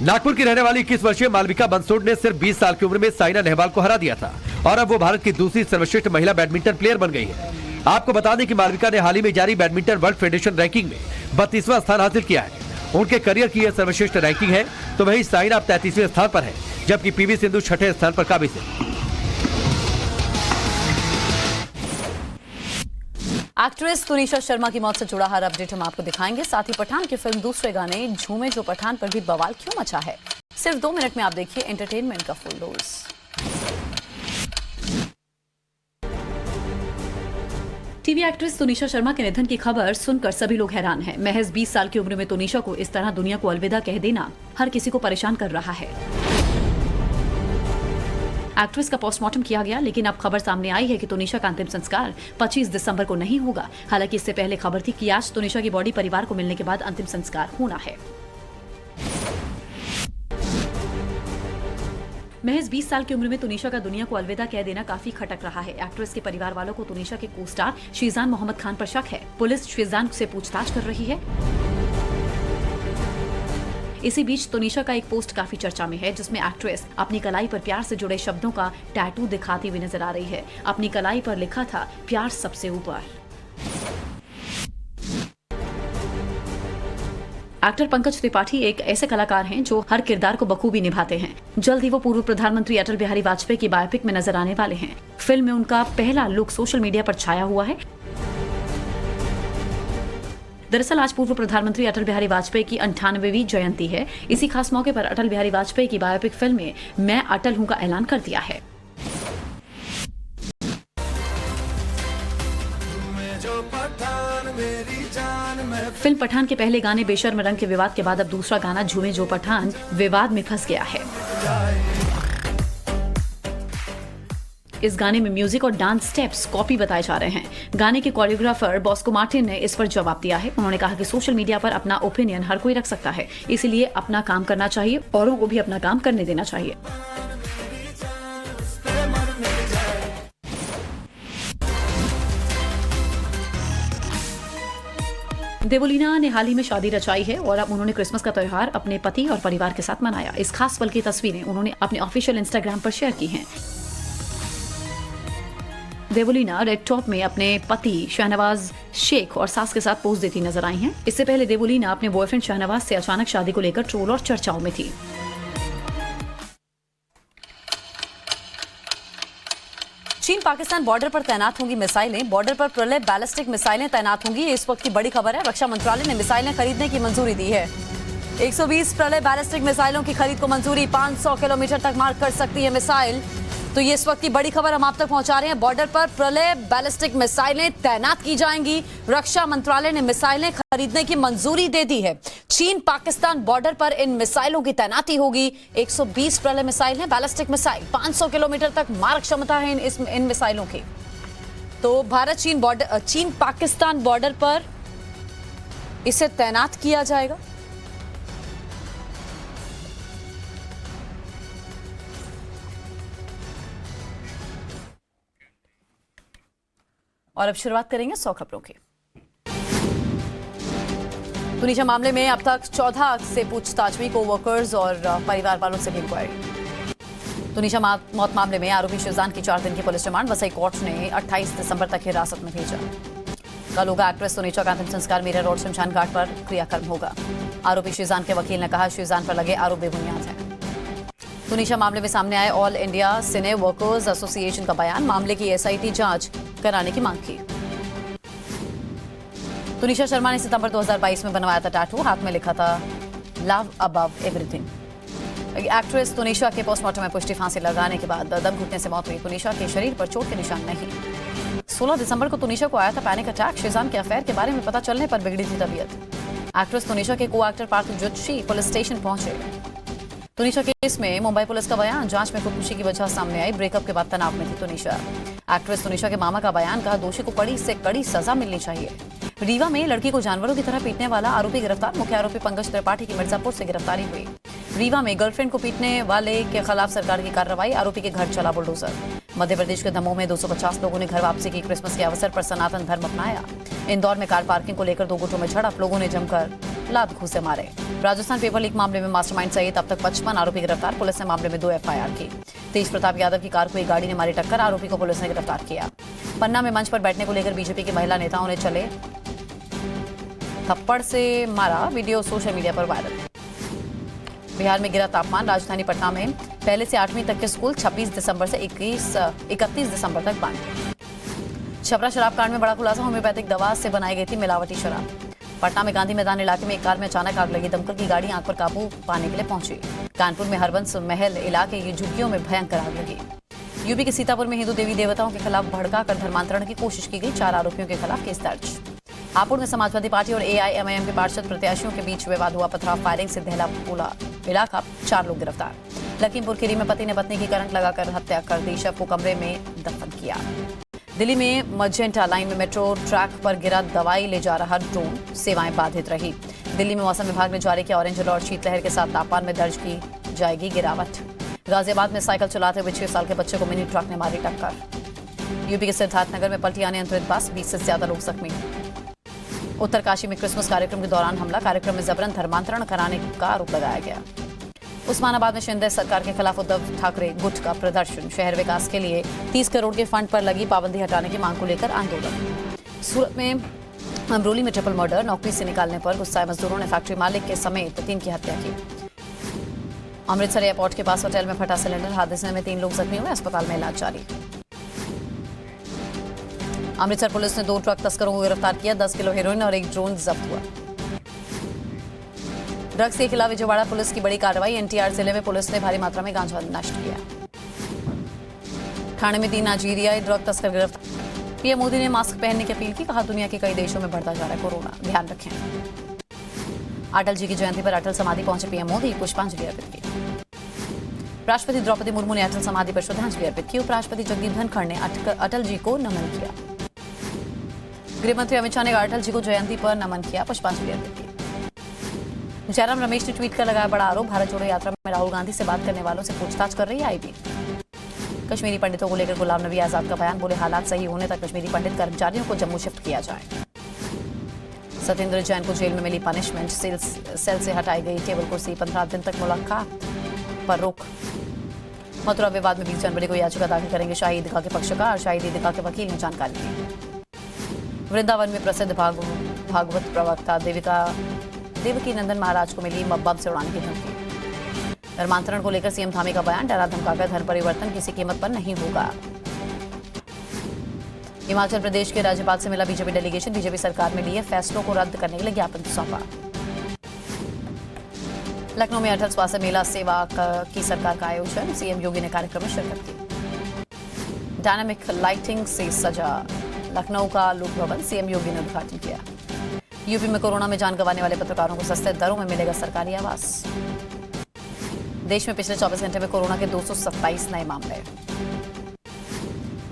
नागपुर की रहने वाली 21 वर्षीय मालविका बंसोड ने सिर्फ 20 साल की उम्र में साइना नेहवाल को हरा दिया था और अब वो भारत की दूसरी सर्वश्रेष्ठ महिला बैडमिंटन प्लेयर बन गई है। आपको बता दें कि मालविका ने हाल ही में जारी बैडमिंटन वर्ल्ड फेडरेशन रैंकिंग में 32वां स्थान हासिल किया है। उनके करियर की यह सर्वश्रेष्ठ रैंकिंग है, तो वही साइना अब 33वें स्थान पर है, जबकि पीवी सिंधु 6ठे स्थान पर काबिज है। एक्ट्रेस तुनिशा शर्मा की मौत से जुड़ा हर अपडेट हम आपको दिखाएंगे। साथ ही पठान की फिल्म दूसरे गाने झूमे जो पठान पर भी बवाल क्यों मचा है, सिर्फ 2 मिनट में आप देखिए एंटरटेनमेंट का full dose. TV actress Tunisha Sharma के निधन की खबर सुनकर सभी लोग हैरान हैं। महज 20 साल की उम्र में तोनिशा को इस तरह दुनिया को अलविदा कह देना हर किसी को परेशान कर रहा है। एक्ट्रेस का पोस्टमार्टम किया गया, लेकिन अब खबर सामने आई है कि तोनिशा का अंतिम संस्कार 25 दिसंबर को नहीं होगा। हालांकि इससे पहले खबर थी कि आज तोनिशा की बॉडी परिवार को मिलने के बाद अंतिम संस्कार होना है। महज 20 साल की उम्र में तोनिशा का दुनिया को अलविदा कह देना काफी खटक रहा है। एक्ट्रेस के परिवार वालों को तोनिशा के को स्टार शीजान मोहम्मद खान पर शक है। पुलिस शीजान से पूछताछ कर रही है। इसी बीच तोनिशा का एक पोस्ट काफी चर्चा में है, जिसमें एक्ट्रेस अपनी कलाई पर प्यार से जुड़े शब्दों का टैटू दिखाती हुई नजर आ रही है। अपनी कलाई पर लिखा था प्यार सबसे ऊपर। एक्टर पंकज त्रिपाठी एक ऐसे कलाकार हैं जो हर किरदार को बखूबी निभाते हैं। जल्द ही वो पूर्व प्रधानमंत्री अटल बिहारी वाजपेयी की बायोपिक में नजर आने वाले हैं। फिल्म में उनका पहला लुक सोशल मीडिया पर छाया हुआ है। दरअसल आज पूर्व प्रधानमंत्री अटल बिहारी वाजपेयी की 98वीं जयंती है। इसी खास मौके पर अटल बिहारी वाजपेयी की बायोपिक फिल्म में मैं अटल हूं का ऐलान कर दिया है। फिल्म पठान के पहले गाने बेशर्म रंग के विवाद के बाद अब दूसरा गाना झूमे जो पठान विवाद में फंस गया है। इस गाने में म्यूजिक और डांस स्टेप्स कॉपी बताए जा रहे हैं। गाने के कोरियोग्राफर बॉस्को मार्टिन ने इस पर जवाब दिया है। उन्होंने कहा कि सोशल मीडिया पर अपना ओपिनियन हर कोई रख सकता है, इसलिए अपना काम करना चाहिए, औरों को भी अपना काम करने देना चाहिए। देवोलीना ने हाल ही में शादी रचाई है और अब उन्होंने क्रिसमस का त्योहार अपने पति और परिवार के साथ मनाया। इस खास पल की तस्वीरें उन्होंने अपने ऑफिशियल इंस्टाग्राम पर शेयर की हैं। देवोलीना रेड टॉप में अपने पति शहनवाज शेख और सास के साथ पोज देती नजर आई हैं। इससे पहले देवोलीना अपने बॉयफ्रेंड शहनवाज से अचानक शादी को लेकर ट्रोल और चर्चाओं में थी। चीन पाकिस्तान बॉर्डर पर तैनात होंगी मिसाइलें। बॉर्डर पर प्रलय बैलिस्टिक मिसाइलें तैनात होंगी। ये इस वक्त की बड़ी खबर है। रक्षा मंत्रालय ने मिसाइलें खरीदने की मंजूरी दी है। 120 प्रलय बैलिस्टिक मिसाइलों की खरीद को मंजूरी। 500 किलोमीटर तक मार कर सकती है मिसाइल। तो ये इस वक्त की बड़ी खबर हम आप तक पहुंचा रहे हैं। बॉर्डर पर प्रलय बैलिस्टिक मिसाइलें तैनात की जाएंगी। रक्षा मंत्रालय ने मिसाइलें खरीदने की मंजूरी दे दी है। चीन पाकिस्तान बॉर्डर पर इन मिसाइलों की तैनाती होगी। 120 प्रलय मिसाइल हैं, बैलिस्टिक मिसाइल। 500 किलोमीटर तक मारक क्षमता है इन मिसाइलों की। तो भारत चीन पाकिस्तान बॉर्डर पर इसे तैनात किया जाएगा। और अब शुरुआत करेंगे 100 खबरों की। तुनिशा मामले में अब तक 14 से पूछताछ हुई। को वर्कर्स और परिवार वालों से भी इंक्वायरी। तुनिशा मौत मामले में आरोपी शीजान की 4 दिन की पुलिस रिमांड वसई कोर्ट ने 28 दिसंबर तक हिरासत में भेजा। कल होगा एक्ट्रेस तुनिशा का अंतिम संस्कार। मीरा रोड शमशान घाट पर क्रियाकर्म होगा। आरोपी शीजान के वकील ने कहा शीजान पर लगे आरोप बेबुनियाद है। तुनिशा मामले में सामने आए ऑल इंडिया सिने वर्कर्स एसोसिएशन का बयान। मामले की एसआईटी जांच कराने की मांग की। तुनिशा शर्मा ने सितंबर 2022 में बनवाया था टैटू। हाथ में लिखा था love above everything. Actress Tunisha के पोस्टमार्टम में पुष्टि फांसी लगाने के बाद दम घुटने से मौत हुई। तुनिशा के शरीर पर चोट के निशान नहीं। 16 दिसंबर को तुनिशा को आया था पैनिक अटैक। शीजान के अफेयर के बारे में पता चलने पर बिगड़ी थी तबीयत। एक्ट्रेस तुनिशा के को actor Parth Zutshi police station पहुंचे। तुनिशा केस में मुंबई पुलिस का बयान। जांच में खुदकुशी की वजह सामने आई। ब्रेकअप के बाद तनाव में थी तुनिशा। एक्ट्रेस तुनिशा के मामा का बयान। कहा दोषी को कड़ी से कड़ी सजा मिलनी चाहिए। रीवा में लड़की को जानवरों की तरह पीटने वाला आरोपी गिरफ्तार। मुख्य आरोपी पंकज त्रिपाठी की मिर्जापुर से गिरफ्तारी हुई। रीवा में गर्लफ्रेंड को पीटने वाले के खिलाफ सरकार की कार्रवाई। आरोपी के घर चला बुलडोजर। मध्य प्रदेश के दमोह में 250 लोगों ने घर वापसी की। क्रिसमस के अवसर पर सनातन धर्म अपनाया। इंदौर में कार पार्किंग को लेकर 2 गुटों में झड़प। लोगों ने जमकर लात घूंसे मारे। राजस्थान पेपर लीक मामले में मास्टरमाइंड सहित अब तक 55 आरोपी गिरफ्तार। पुलिस ने मामले में 2 एफआईआर की। तेज प्रताप यादव की कार को एक गाड़ी ने मारी टक्कर। आरोपी को पुलिस ने गिरफ्तार किया। पन्ना में मंच पर बैठने को लेकर बीजेपी की महिला नेताओं ने चले थप्पड़ से मारा। वीडियो सोशल मीडिया पर वायरल। बिहार में गिरा तापमान। राजधानी पटना में पहले से 8वीं तक के स्कूल 26 दिसंबर से 31 दिसंबर तक बंद। छपरा शराब कांड में बड़ा खुलासा। होम्योपैथिक दवा से बनाई गई थी मिलावटी शराब। पटना में गांधी मैदान इलाके में एक कार में अचानक आग लगी। दमकल की गाड़ी आग पर काबू पाने के लिए पहुंची। कानपुर में हरबंस महल इलाके की झुग्गियों में भयंकर आग लगी। यूपी के सीतापुर में हिंदू देवी देवताओं के खिलाफ भड़काकर धर्मांतरण की कोशिश की गई। 4 आरोपियों के खिलाफ केस दर्ज। हापुड़ में समाजवादी पार्टी और AIMIM के पार्षद प्रत्याशियों के बीच विवाद हुआ। पथराव फायरिंग से दहला पूरा इलाका, 4 लोग गिरफ्तार। लखीमपुर खीरी में पति ने पत्नी की करंट लगाकर हत्या कर दी, शव को कमरे में दफन किया। दिल्ली में मजेंटा लाइन में मेट्रो ट्रैक पर गिरा दवाई ले जा रहा ड्रोन, सेवाएं बाधित रही। दिल्ली में मौसम विभाग ने जारी किया ऑरेंज अलर्ट, शीतलहर के साथ तापमान में दर्ज की जाएगी गिरावट। गाजियाबाद में साइकिल चलाते हुए 6 साल के बच्चे को मिनी ट्रक ने मारी टक्कर। यूपी के सिद्धार्थनगर में पलटी अनियंत्रित बस, 20 से ज्यादा लोग जख्मी। उत्तरकाशी में क्रिसमस कार्यक्रम के दौरान हमला, कार्यक्रम में जबरन धर्मांतरण कराने का आरोप लगाया गया। उस्मानाबाद में शिंदे सरकार के खिलाफ उद्धव ठाकरे गुट का प्रदर्शन, शहर विकास के लिए 30 करोड़ के फंड पर लगी पाबंदी हटाने की मांग को लेकर आंदोलन। सूरत में अमरोली में ट्रिपल मर्डर, नौकरी से निकालने पर गुस्साए मजदूरों ने फैक्ट्री मालिक के समेत 3 की हत्या की। अमृतसर एयरपोर्ट के पास होटल में फटा सिलेंडर, हादसे में 3 लोग जख्मी हुए, अस्पताल में इलाज जारी। अमृतसर पुलिस ने 2 ट्रक तस्करों को गिरफ्तार किया, 10 किलो हेरोइन और 1 ड्रोन जब्त हुआ। ड्रग्स के खिलाफ विजयवाड़ा पुलिस की बड़ी कार्रवाई, NTR जिले में पुलिस ने भारी मात्रा में गांजा नष्ट किया। ठाणे में 3 नाइजीरियाई ड्रग तस्कर गिरफ्तार। पीएम मोदी ने मास्क पहनने की अपील की, कहा दुनिया के कई देशों में बढ़ता जा रहा है कोरोना, ध्यान रखें। अटल जी की जयंती पर अटल समाधि पहुंचे पीएम मोदी, पुष्पांजलि अर्पित की। राष्ट्रपति द्रौपदी मुर्मू ने अटल समाधि पर श्रद्धांजलि अर्पित की। उपराष्ट्रपति जगदीप धनखड़ ने अटल जी को नमन किया। गृहमंत्री अमित शाह ने अटल जी को जयंती पर नमन किया, पुष्पांजलि अर्पित की। जयराम रमेश ने ट्वीट कर लगाया बड़ा आरोप, भारत जोड़ो यात्रा में राहुल गांधी से बात करने वालों से पूछताछ कर रही है IB। कश्मीरी पंडितों को लेकर गुलाम नबी आजाद का बयान, बोले हालात सही होने तक कश्मीरी पंडित कर्मचारियों को जम्मू शिफ्ट किया जाए। सत्येंद्र जैन को जेल में मिली पनिशमेंट, सेल से हटाई गई टेबल कुर्सी, 15 दिन तक मुलाकात पर रोक। मथुरा विवाद में 20 जनवरी को याचिका दाखिल करेंगे शाही ईदगाह के पक्षकार, शाही ईदगाह के वकील ने जानकारी दी। वृंदावन में प्रसिद्ध भागवत प्रवक्ता देवकी नंदन महाराज को मिली बम से उड़ाने की धमकी। धर्मांतरण को लेकर सीएम धामी का बयान, डरा धमकाकर धर्म परिवर्तन किसी कीमत पर नहीं होगा। हिमाचल प्रदेश के राज्यपाल से मिला बीजेपी डेलीगेशन, बीजेपी सरकार में लिए फैसलों को रद्द करने के लिए ज्ञापन सौंपा। लखनऊ में अटल स्वास्थ्य मेला सेवा की सरकार का आयोजन, सीएम योगी ने कार्यक्रम में शिरकत की। डायनामिक लाइटिंग से सजा लखनऊ का लोक भवन, सीएम योगी ने उद्घाटन किया। यूपी में कोरोना में जान गंवाने वाले पत्रकारों को सस्ते दरों में मिलेगा सरकारी आवास। देश में पिछले 24 घंटे में कोरोना के 227 नए मामले।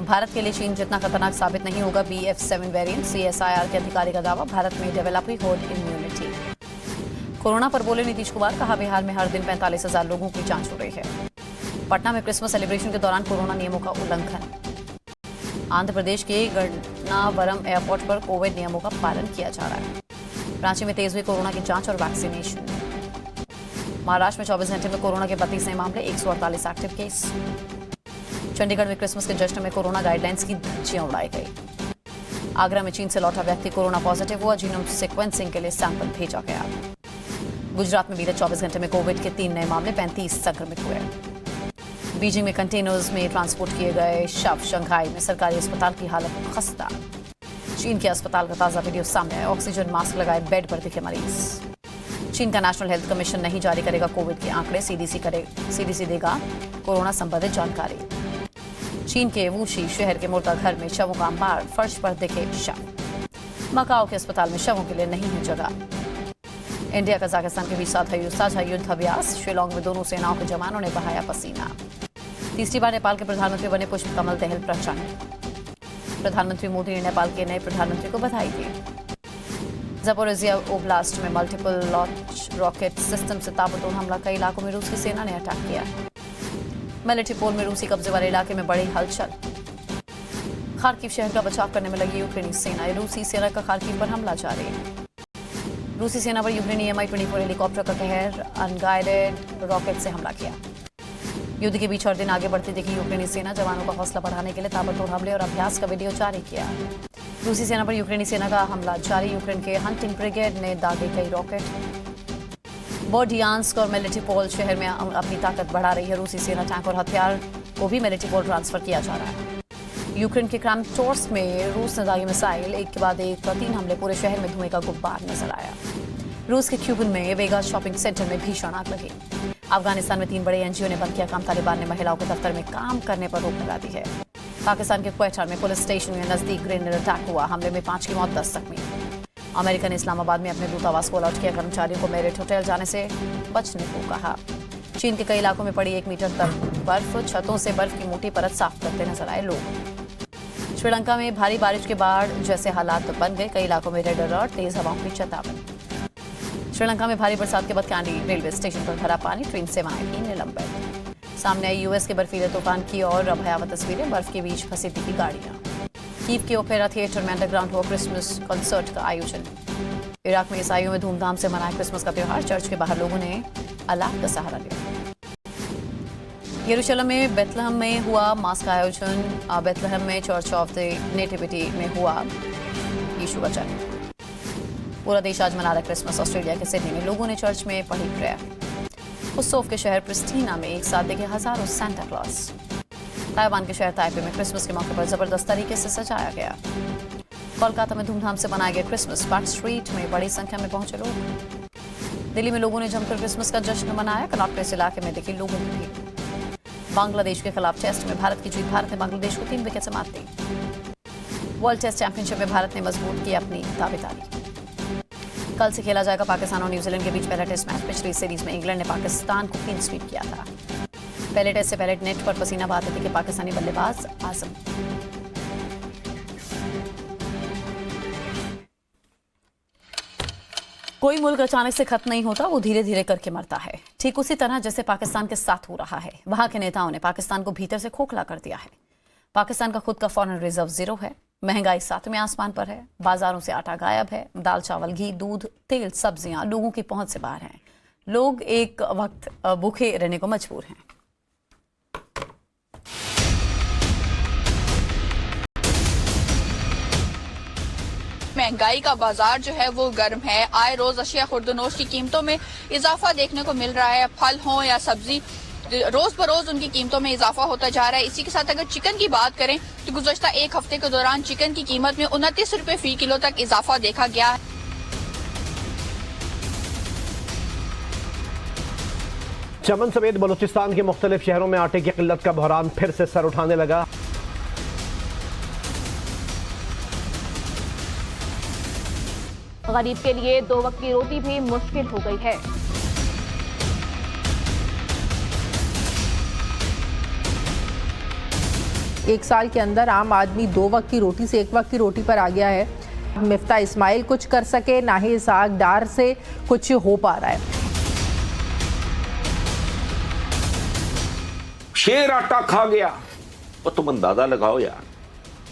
भारत के लिए चीन जितना खतरनाक साबित नहीं होगा BF7 वेरिएंट, CSIR के अधिकारी का दावा, भारत में डेवलप हुई हर्ड इम्यूनिटी। कोरोना पर बोले नीतीश कुमार, कहा बिहार में हर दिन 45,000 लोगों की जांच हो रही है। पटना में क्रिसमस सेलिब्रेशन के दौरान कोरोना नियमों का उल्लंघन। आंध्र प्रदेश के गन्नावरम एयरपोर्ट पर कोविड नियमों का पालन किया जा रहा है। रांची में तेज हुई कोरोना की जांच और वैक्सीनेशन। महाराष्ट्र में 24 घंटे में कोरोना के 32 नए मामले, 148 एक्टिव केस। चंडीगढ़ में क्रिसमस के जश्न में कोरोना गाइडलाइंस की धज्जियां उड़ाई गई। आगरा में चीन से लौटा व्यक्ति कोरोना पॉजिटिव हुआ, जीनोम सीक्वेंसिंग के लिए सैंपल भेजा गया। गुजरात में बीते 24 घंटे में कोविड के 3 नए मामले, 35 संक्रमित हुए। बीजिंग में कंटेनर्स में ट्रांसपोर्ट किए गए शव, शंघाई में सरकारी अस्पताल की हालत खस्ता। चीन के अस्पताल का ताजा वीडियो सामने आया, ऑक्सीजन मास्क लगाए बेड पर दिखे मरीज। चीन का नेशनल हेल्थ कमीशन नहीं जारी करेगा कोविड के आंकड़े, CDC देगा कोरोना संबंधित जानकारी। चीन के वूशी शहर के मुर्दा घर में शवों का अंबार, फर्श पर दिखे शव। मकाओ के अस्पताल में शवों के लिए नहीं है जगह। इंडिया कजाकिस्तान के बीच साझा युद्ध अभ्यास, शिलोंग में दोनों सेनाओं के जवानों ने बहाया पसीना। तीसरी बार नेपाल के प्रधानमंत्री बने पुष्प कमल दहल प्रचंड। प्रधानमंत्री मोदी ने नेपाल के नए प्रधानमंत्री को बधाई दी। ज़पोरिज़िया ओब्लास्ट में मल्टीपल लॉन्च रॉकेट सिस्टम से ताबड़तोड़ हमला, कई इलाकों में रूस की सेना ने अटैक किया। मेलिटोपोल में रूसी कब्जे वाले इलाके में बड़ी हलचल। खार्किव शहर का बचाव करने में लगी यूक्रेनी सेना, रूसी सेना का खार्किव पर हमला जारी। रूसी सेना पर यूक्रेनी Mi-24 हेलीकॉप्टर का कहर, अनगाइडेड रॉकेट से हमला किया। युद्ध के बीच हर दिन आगे बढ़ती दिखी यूक्रेनी सेना, जवानों का हौसला बढ़ाने के लिए ताबड़तोड़ हमले और अभ्यास का वीडियो जारी किया। रूसी सेना पर यूक्रेनी सेना का हमला जारी, यूक्रेन के हंटिंग ब्रिगेड ने दागे कई रॉकेट। बोर्डियांस्क और मेलिटोपोल शहर में अपनी ताकत बढ़ा रही है रूसी सेना, टैंक और हथियार को भी मेलिटोपोल ट्रांसफर किया जा रहा है। यूक्रेन के क्रामाटोर्स्क में रूस ने दागी मिसाइल, एक के बाद एक 3 हमले, पूरे शहर में धुएं का गुब्बार नजर आया। रूस के क्यूबन में वेगा शॉपिंग सेंटर में भीषण आग लगी। अफगानिस्तान में 3 बड़े एनजीओ ने बंद किया काम। तालिबान ने महिलाओं के दफ्तर में काम करने पर रोक लगा दी है। पाकिस्तान के क्वेटा में पुलिस स्टेशन के नजदीक ग्रेनेड अटैक हुआ। हमले में 5 की मौत, 10 जख्मी। अमेरिका ने इस्लामाबाद में अपने दूतावास को अलर्ट किया। कर्मचारियों को मेरिट होटल जाने से बचने को कहा। चीन के कई इलाकों में पड़ी 1 मीटर तक बर्फ। छतों से बर्फ की मोटी परत साफ करते नजर आए लोग। श्रीलंका में भारी बारिश के बाद जैसे हालात बन गए। कई इलाकों में रेड अलर्ट, तेज हवाओं की चेतावनी। श्रीलंका में भारी बरसात के बाद कैंडी रेलवे स्टेशन पर भरा पानी। ट्रेन सेवाएं भी निलंबित। सामने आई यूएस के बर्फीले तूफान की और भयावह तस्वीरें। बर्फ के बीच फंसी दिखी गाड़ियां। कीव के ओपेरा थिएटर में अंडरग्राउंड हुआ क्रिसमस कॉन्सर्ट का आयोजन। इराक में ईसाइयों में धूमधाम से मनाया क्रिसमस का त्योहार। चर्च के बाहर लोगों ने अल्लाह का सहारा लिया। यरूशलेम में बेथलहम में हुआ मास का आयोजन। बेथलहम में चर्च ऑफ द नेटिविटी में हुआ यीशु का जन्म। पूरा देश आज मना रहा क्रिसमस। ऑस्ट्रेलिया के सिडनी में लोगों ने चर्च में पढ़ी प्रेयर। उस्सोफ के शहर प्रिस्टीना में एक साथ देखे हजारों सांता क्लॉज। ताइवान के शहर ताइपे में क्रिसमस के मौके पर जबरदस्त तरीके से सजाया गया। कोलकाता में धूमधाम से मनाया गया क्रिसमस। पार्क स्ट्रीट में बड़ी संख्या में पहुंचे लोग। दिल्ली में लोगों ने जमकर क्रिसमस का जश्न मनाया। कनॉट प्लेस इलाके में देखी लोगों की भीड़। बांग्लादेश के खिलाफ टेस्ट में भारत की जीत। भारत ने बांग्लादेश को 3 विकेट से मात दी। वर्ल्ड टेस्ट चैंपियनशिप में भारत ने मजबूत की अपनी दावेदारी। कल से खेला जाएगा पाकिस्तान और न्यूजीलैंड के बीच पहला टेस्ट मैच। पिछली सीरीज में इंग्लैंड ने पाकिस्तान को क्लीन स्वीप किया था। पहले टेस्ट से पहले नेट पर पसीना बहाते दिखे पाकिस्तानी बल्लेबाज आजम। कोई मुल्क अचानक से खत्म नहीं होता, वो धीरे धीरे करके मरता है। ठीक उसी तरह जैसे पाकिस्तान के साथ हो रहा है। वहां के नेताओं ने पाकिस्तान को भीतर से खोखला कर दिया है। पाकिस्तान का खुद का फॉरेन रिजर्व 0 है। महंगाई 7वें आसमान पर है। बाजारों से आटा गायब है। दाल, चावल, घी, दूध, तेल, सब्जियां लोगों की पहुंच से बाहर हैं। लोग एक वक्त भूखे रहने को मजबूर हैं। महंगाई का बाजार जो है वो गर्म है। आए रोज अशिया खुर्दनोश की कीमतों में इजाफा देखने को मिल रहा है। फल हो या सब्जी, रोज बरोज उनकी कीमतों में इजाफा होता जा रहा है। इसी के साथ अगर चिकन की बात करें तो गुज़श्ता 1 हफ्ते के दौरान चिकन की कीमत में 29 रुपए फी किलो तक इजाफा देखा गया है। चमन समेत बलूचिस्तान के मुख्तलिफ शहरों में आटे की किल्लत का बहरान फिर से सर उठाने लगा। गरीब के लिए 2 वक्त की रोटी भी मुश्किल हो गई है। एक साल के अंदर आम आदमी 2 वक्त की रोटी से 1 वक्त की रोटी पर आ गया है। मिफ्ता इस्माइल कुछ कर सके ना ही इसाक डार से कुछ हो पा रहा है। शेर आटा खा गया, वो तुम अंदाजा लगाओ यार।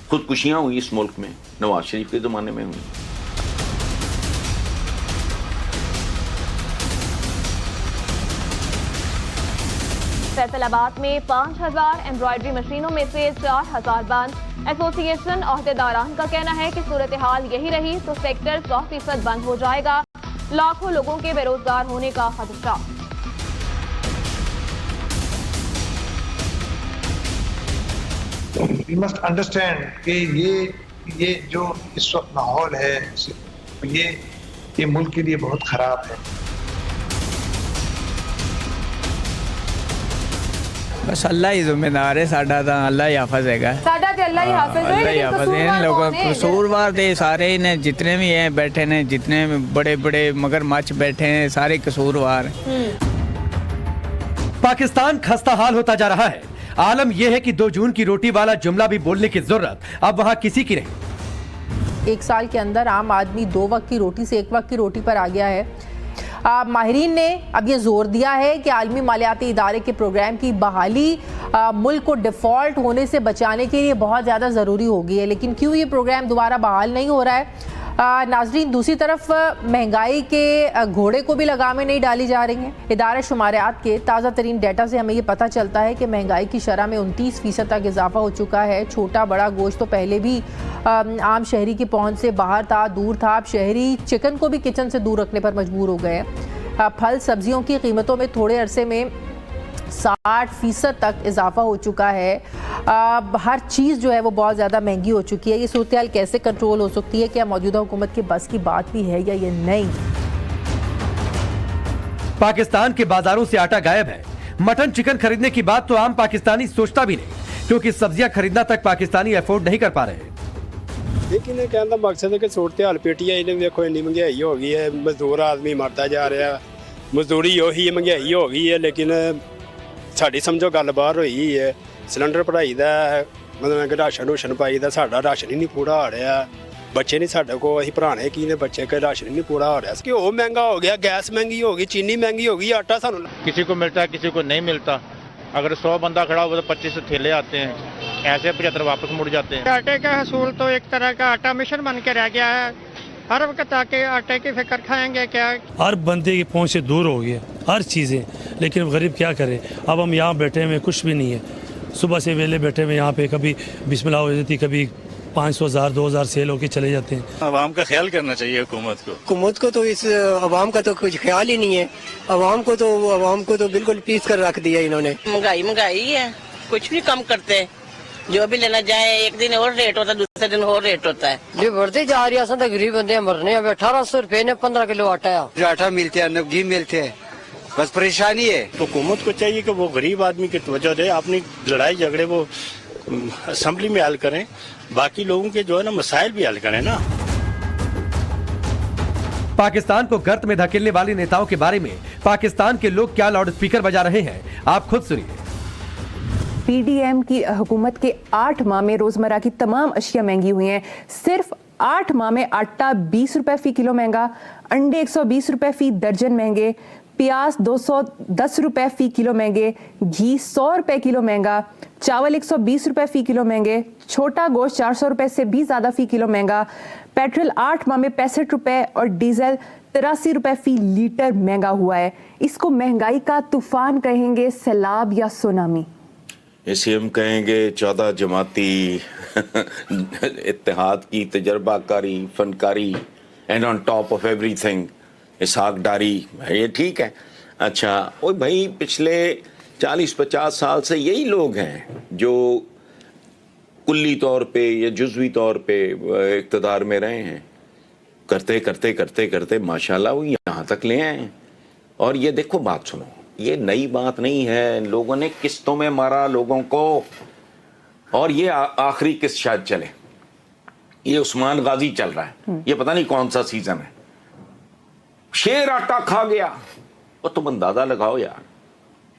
खुदकुशियां हुई इस मुल्क में, नवाज शरीफ के जमाने में हुई। फैसलाबाद में 5000 एम्ब्रॉयडरी मशीनों में से 4000 बंद। एसोसिएशन अहदेदारान का कहना है कि सूरत हाल यही रही तो सेक्टर 100% बंद हो जाएगा। लाखों लोगों के बेरोजगार होने का खदशा। We must understand कि ये जो इस वक्त माहौल है ये मुल्क के लिए बहुत खराब है। बस अल्लाह ही जिम्मेदार है। साडा तो अल्लाह ही हाफिज है। साडा ते अल्लाह ही हाफिज है। लेकिन इन लोगों कसूरवार दे सारे ने जितने भी हैं बैठे ने, जितने बड़े बड़े मगरमच्छ बैठे हैं सारे कसूरवार। पाकिस्तान खस्ता हाल होता जा रहा है। आलम यह है कि 2 जून की रोटी वाला जुमला भी बोलने की जरूरत अब वहाँ किसी की नहीं। एक साल के अंदर आम आदमी 2 वक्त की रोटी से 1 वक्त की रोटी पर आ गया है। माहिरीन ने अब ये जोर दिया है कि आलमी मालियाती इदारे के प्रोग्राम की बहाली मुल्क को डिफ़ॉल्ट होने से बचाने के लिए बहुत ज़्यादा ज़रूरी हो गई है। लेकिन क्यों ये प्रोग्राम दोबारा बहाल नहीं हो रहा है? नाजरीन, दूसरी तरफ महंगाई के घोड़े को भी लगामें नहीं डाली जा रही हैं। इदारा शुमारियात के ताज़ा तरीन डाटा से हमें ये पता चलता है कि महंगाई की शरह में 29% तक इजाफा हो चुका है। छोटा बड़ा गोश्त तो पहले भी आम शहरी की पहुंच से बाहर था, दूर था। अब शहरी चिकन को भी किचन से दूर रखने पर मजबूर हो गए हैं। फल सब्जियों की कीमतों में थोड़े अरसे में 60% तक इजाफा हो चुका है। हर चीज़ जो है वो बहुत ज़्यादा महंगी हो चुकी है। ये सूरत हाल कैसे कंट्रोल हो सकती है? क्या मौजूदा हुकूमत के बस की बात भी है या ये नहीं? पाकिस्तान के बाजारों से आटा गायब है। मटन चिकन खरीदने की बात तो आम पाकिस्तानी सोचता भी नहीं, क्योंकि सब्जियां खरीदना तक पाकिस्तानी अफोर्ड नहीं कर पा रहे। लेकिन कहने का मकसद है कि सूरत हाल पेटी है, इन्हें देखो इन्नी महंगाई हो गई है, मजदूर आदमी मरता जा रहा है, मजदूरी ਉਹੀ महंगाई हो गई है। लेकिन साड़ी समझो गल बाहर हुई है, सिलेंडर भराई दा मतलब कि राशन रूशन पाई दा, साडा राशन ही नहीं पूरा हो रहा, बच्चे नहीं साडे को, असीं भराने की ने बच्चे का राशन ही नहीं पूरा हो रहा, घ्यो महंगा हो गया, गैस महंगी हो गई, चीनी महंगी हो गई, आटा सानू किसी को मिलता है किसी को नहीं मिलता। अगर 100 बंदा खड़ा हुआ तो 25 थैले आते हैं, ऐसे 75 वापस मुड़ जाते हैं। आटे का हसूल तो एक तरह का आटा मिशन बन के रह गया है, हर वक्त आके आटे की फिक्र खाएंगे क्या। हर बंदे की पहुंच से दूर हो गया हर चीज़ें, लेकिन गरीब क्या करे। अब हम यहाँ बैठे हुए कुछ भी नहीं है, सुबह से वेले बैठे हुए यहाँ पे, कभी बिस्मिल्लाह हो जाती, कभी 500 1000 2000 सेल होके चले जाते हैं। अवाम का ख्याल करना चाहिए हुकूमत को तो इस अवाम का तो कुछ ख्याल ही नहीं है। अवाम को तो बिल्कुल पीस कर रख दिया इन्होंने। महंगाई है, कुछ भी कम करते, जो भी लेना जाए एक दिन और रेट होता है, दूसरे दिन और रेट होता है। जो बढ़ते जा रही है, गरीब बंदे मरने। अब 1800 रुपए ने 15 किलो आटा है, आटा मिलते हैं, घी मिलते हैं, बस परेशानी है। हुकूमत को चाहिए कि वो गरीब आदमी की तवज्जो दे, अपनी लड़ाई झगड़े वो असेंबली में हल करें, बाकी लोगों के जो है ना मसाइल भी हल करें ना। पाकिस्तान को गर्त में धकेलने वाले नेताओं के बारे में पाकिस्तान के लोग क्या लाउड स्पीकर बजा रहे हैं, आप खुद सुनिए। पीडीएम की हुकूमत के 8 माह में रोजमर्रा की तमाम अशिया महंगी हुई हैं। सिर्फ 8 माह में आटा 20 रुपए फी किलो महंगा, अंडे 120 रुपए फी दर्जन महंगे, प्याज 210 रुपए फी किलो महंगे, घी 100 रुपए किलो महंगा, चावल 120 रुपए फी किलो महंगे, छोटा गोश्त 400 रुपए से भी ज्यादा फी किलो महंगा, पेट्रोल 8 माह में 65 रुपए और डीजल 83 रुपए फी लीटर महंगा हुआ है। इसको महंगाई का तूफान कहेंगे, सैलाब या सुनामी? इसे हम कहेंगे 14 जमाती इत्तेहाद की तजर्बाकारी, फनकारी, and on top of everything इसहाकदारी। ये ठीक है। अच्छा, ओ भाई पिछले 40-50 साल से यही लोग हैं जो कुल्ली तौर पे या जुज़वी तौर पे इक़्तिदार में रहे हैं। करते करते करते करते माशाल्लाह वो यहाँ तक ले आए हैं। और ये देखो, बात सुनो, ये नई बात नहीं है, लोगों ने किस्तों में मारा लोगों को, और ये आखिरी किस्त शायद चले, ये उस्मान गाजी चल रहा है, ये पता नहीं कौन सा सीजन है। शेर आटा खा गया, वो तुम अंदाजा लगाओ यार।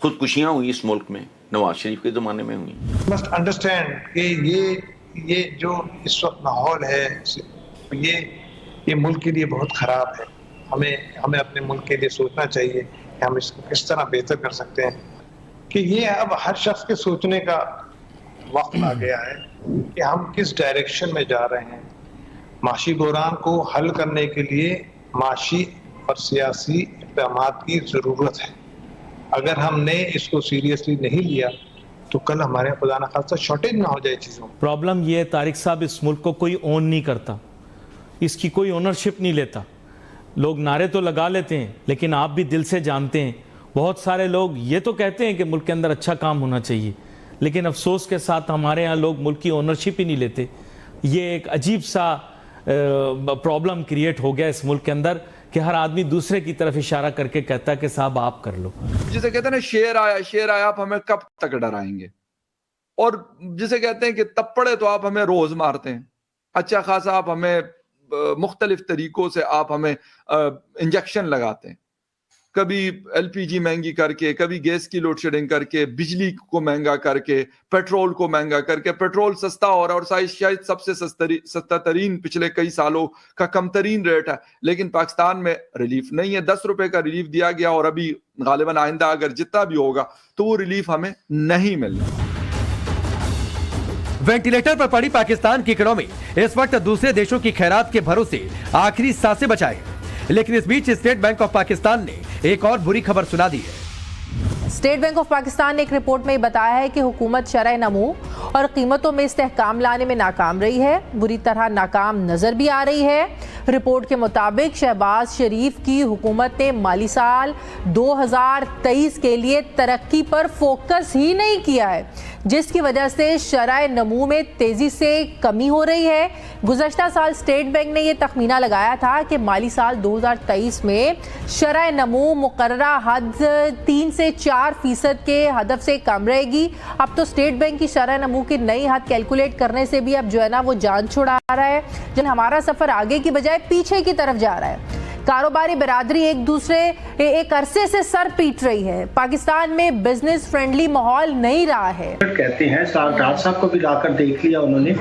खुदकुशियां हुई इस मुल्क में, नवाज शरीफ के जमाने में हुई। मस्ट अंडरस्टैंड कि ये जो इस वक्त माहौल है, ये मुल्क के लिए बहुत खराब है। हमें अपने मुल्क के लिए सोचना चाहिए कि हम इसको किस तरह बेहतर कर सकते हैं। कि ये अब हर शख्स के सोचने का वक्त आ गया है कि हम किस डायरेक्शन में जा रहे हैं। माशी बहरान को हल करने के लिए माशी और सियासी इक़दामात की ज़रूरत है। अगर हमने इसको सीरियसली नहीं लिया तो कल हमारे खुदा न खास्ता शॉर्टेज ना हो जाए चीज़ों। प्रॉब्लम ये है तारिक साहब, इस मुल्क को कोई ओन नहीं करता, इसकी कोई ओनरशिप नहीं लेता। लोग नारे तो लगा लेते हैं, लेकिन आप भी दिल से जानते हैं, बहुत सारे लोग ये तो कहते हैं कि मुल्क के अंदर अच्छा काम होना चाहिए, लेकिन अफसोस के साथ हमारे यहाँ लोग मुल्क की ओनरशिप ही नहीं लेते। ये एक अजीब सा प्रॉब्लम क्रिएट हो गया इस मुल्क के अंदर कि हर आदमी दूसरे की तरफ इशारा करके कहता है कि साहब आप कर लो। जिसे कहते हैं ना शेर आया, आप हमें कब तक डराएंगे। और जिसे कहते हैं कि तप्पड़े तो आप हमें रोज मारते हैं, अच्छा खासा आप हमें मुख्तलिफ तरीकों से आप हमें इंजेक्शन लगाते हैं, कभी एलपीजी महंगी करके, कभी गैस की लोड शेडिंग करके, बिजली को महंगा करके, पेट्रोल को महंगा करके। पेट्रोल सस्ता हो रहा है और शायद सबसे सस्ता तरीन पिछले कई सालों का कम तरीन रेट है, लेकिन पाकिस्तान में रिलीफ नहीं है। 10 रुपए का रिलीफ दिया गया और अभी गालिबन आइंदा अगर जितना भी होगा तो वो रिलीफ हमें नहीं मिलना। वेंटिलेटर पर पड़ी पाकिस्तान की इकोनॉमी इस वक्त दूसरे देशों की खैरात के भरोसे आखिरी सांसें बचाए, लेकिन इस बीच स्टेट बैंक ऑफ पाकिस्तान ने एक और बुरी खबर सुना दी है। स्टेट बैंक ऑफ पाकिस्तान ने एक रिपोर्ट में बताया है कि हुकूमत शरह नमू और कीमतों में इस्तेहकाम लाने में नाकाम रही है, बुरी तरह नाकाम नजर भी आ रही है। रिपोर्ट के मुताबिक शहबाज शरीफ की हुकूमत ने माली साल 2023 के लिए तरक्की पर फोकस ही नहीं किया है, जिसकी वजह से शरह नमू में तेजी से कमी हो रही है। गुज़श्ता साल स्टेट बैंक ने यह तखमीना लगाया था कि माली साल 2023 में शरह नमू मुकर्ररा हद 3 से 4% के हदफ से कम रहेगी। अब तो स्टेट बैंक की शरह नमू की नई हद कैलकुलेट करने से भी अब जो है ना वो जान छुड़ा रहा है, जब हमारा सफर आगे की बजाय पीछे की तरफ जा रहा है। कारोबारी बिरादरी एक अरसे से सर पीट रही है। पाकिस्तान में बिजनेस फ्रेंडली माहौल नहीं रहा है। कहते हैं डॉक्टर साहब को भी लाकर देख लिया उन्होंने,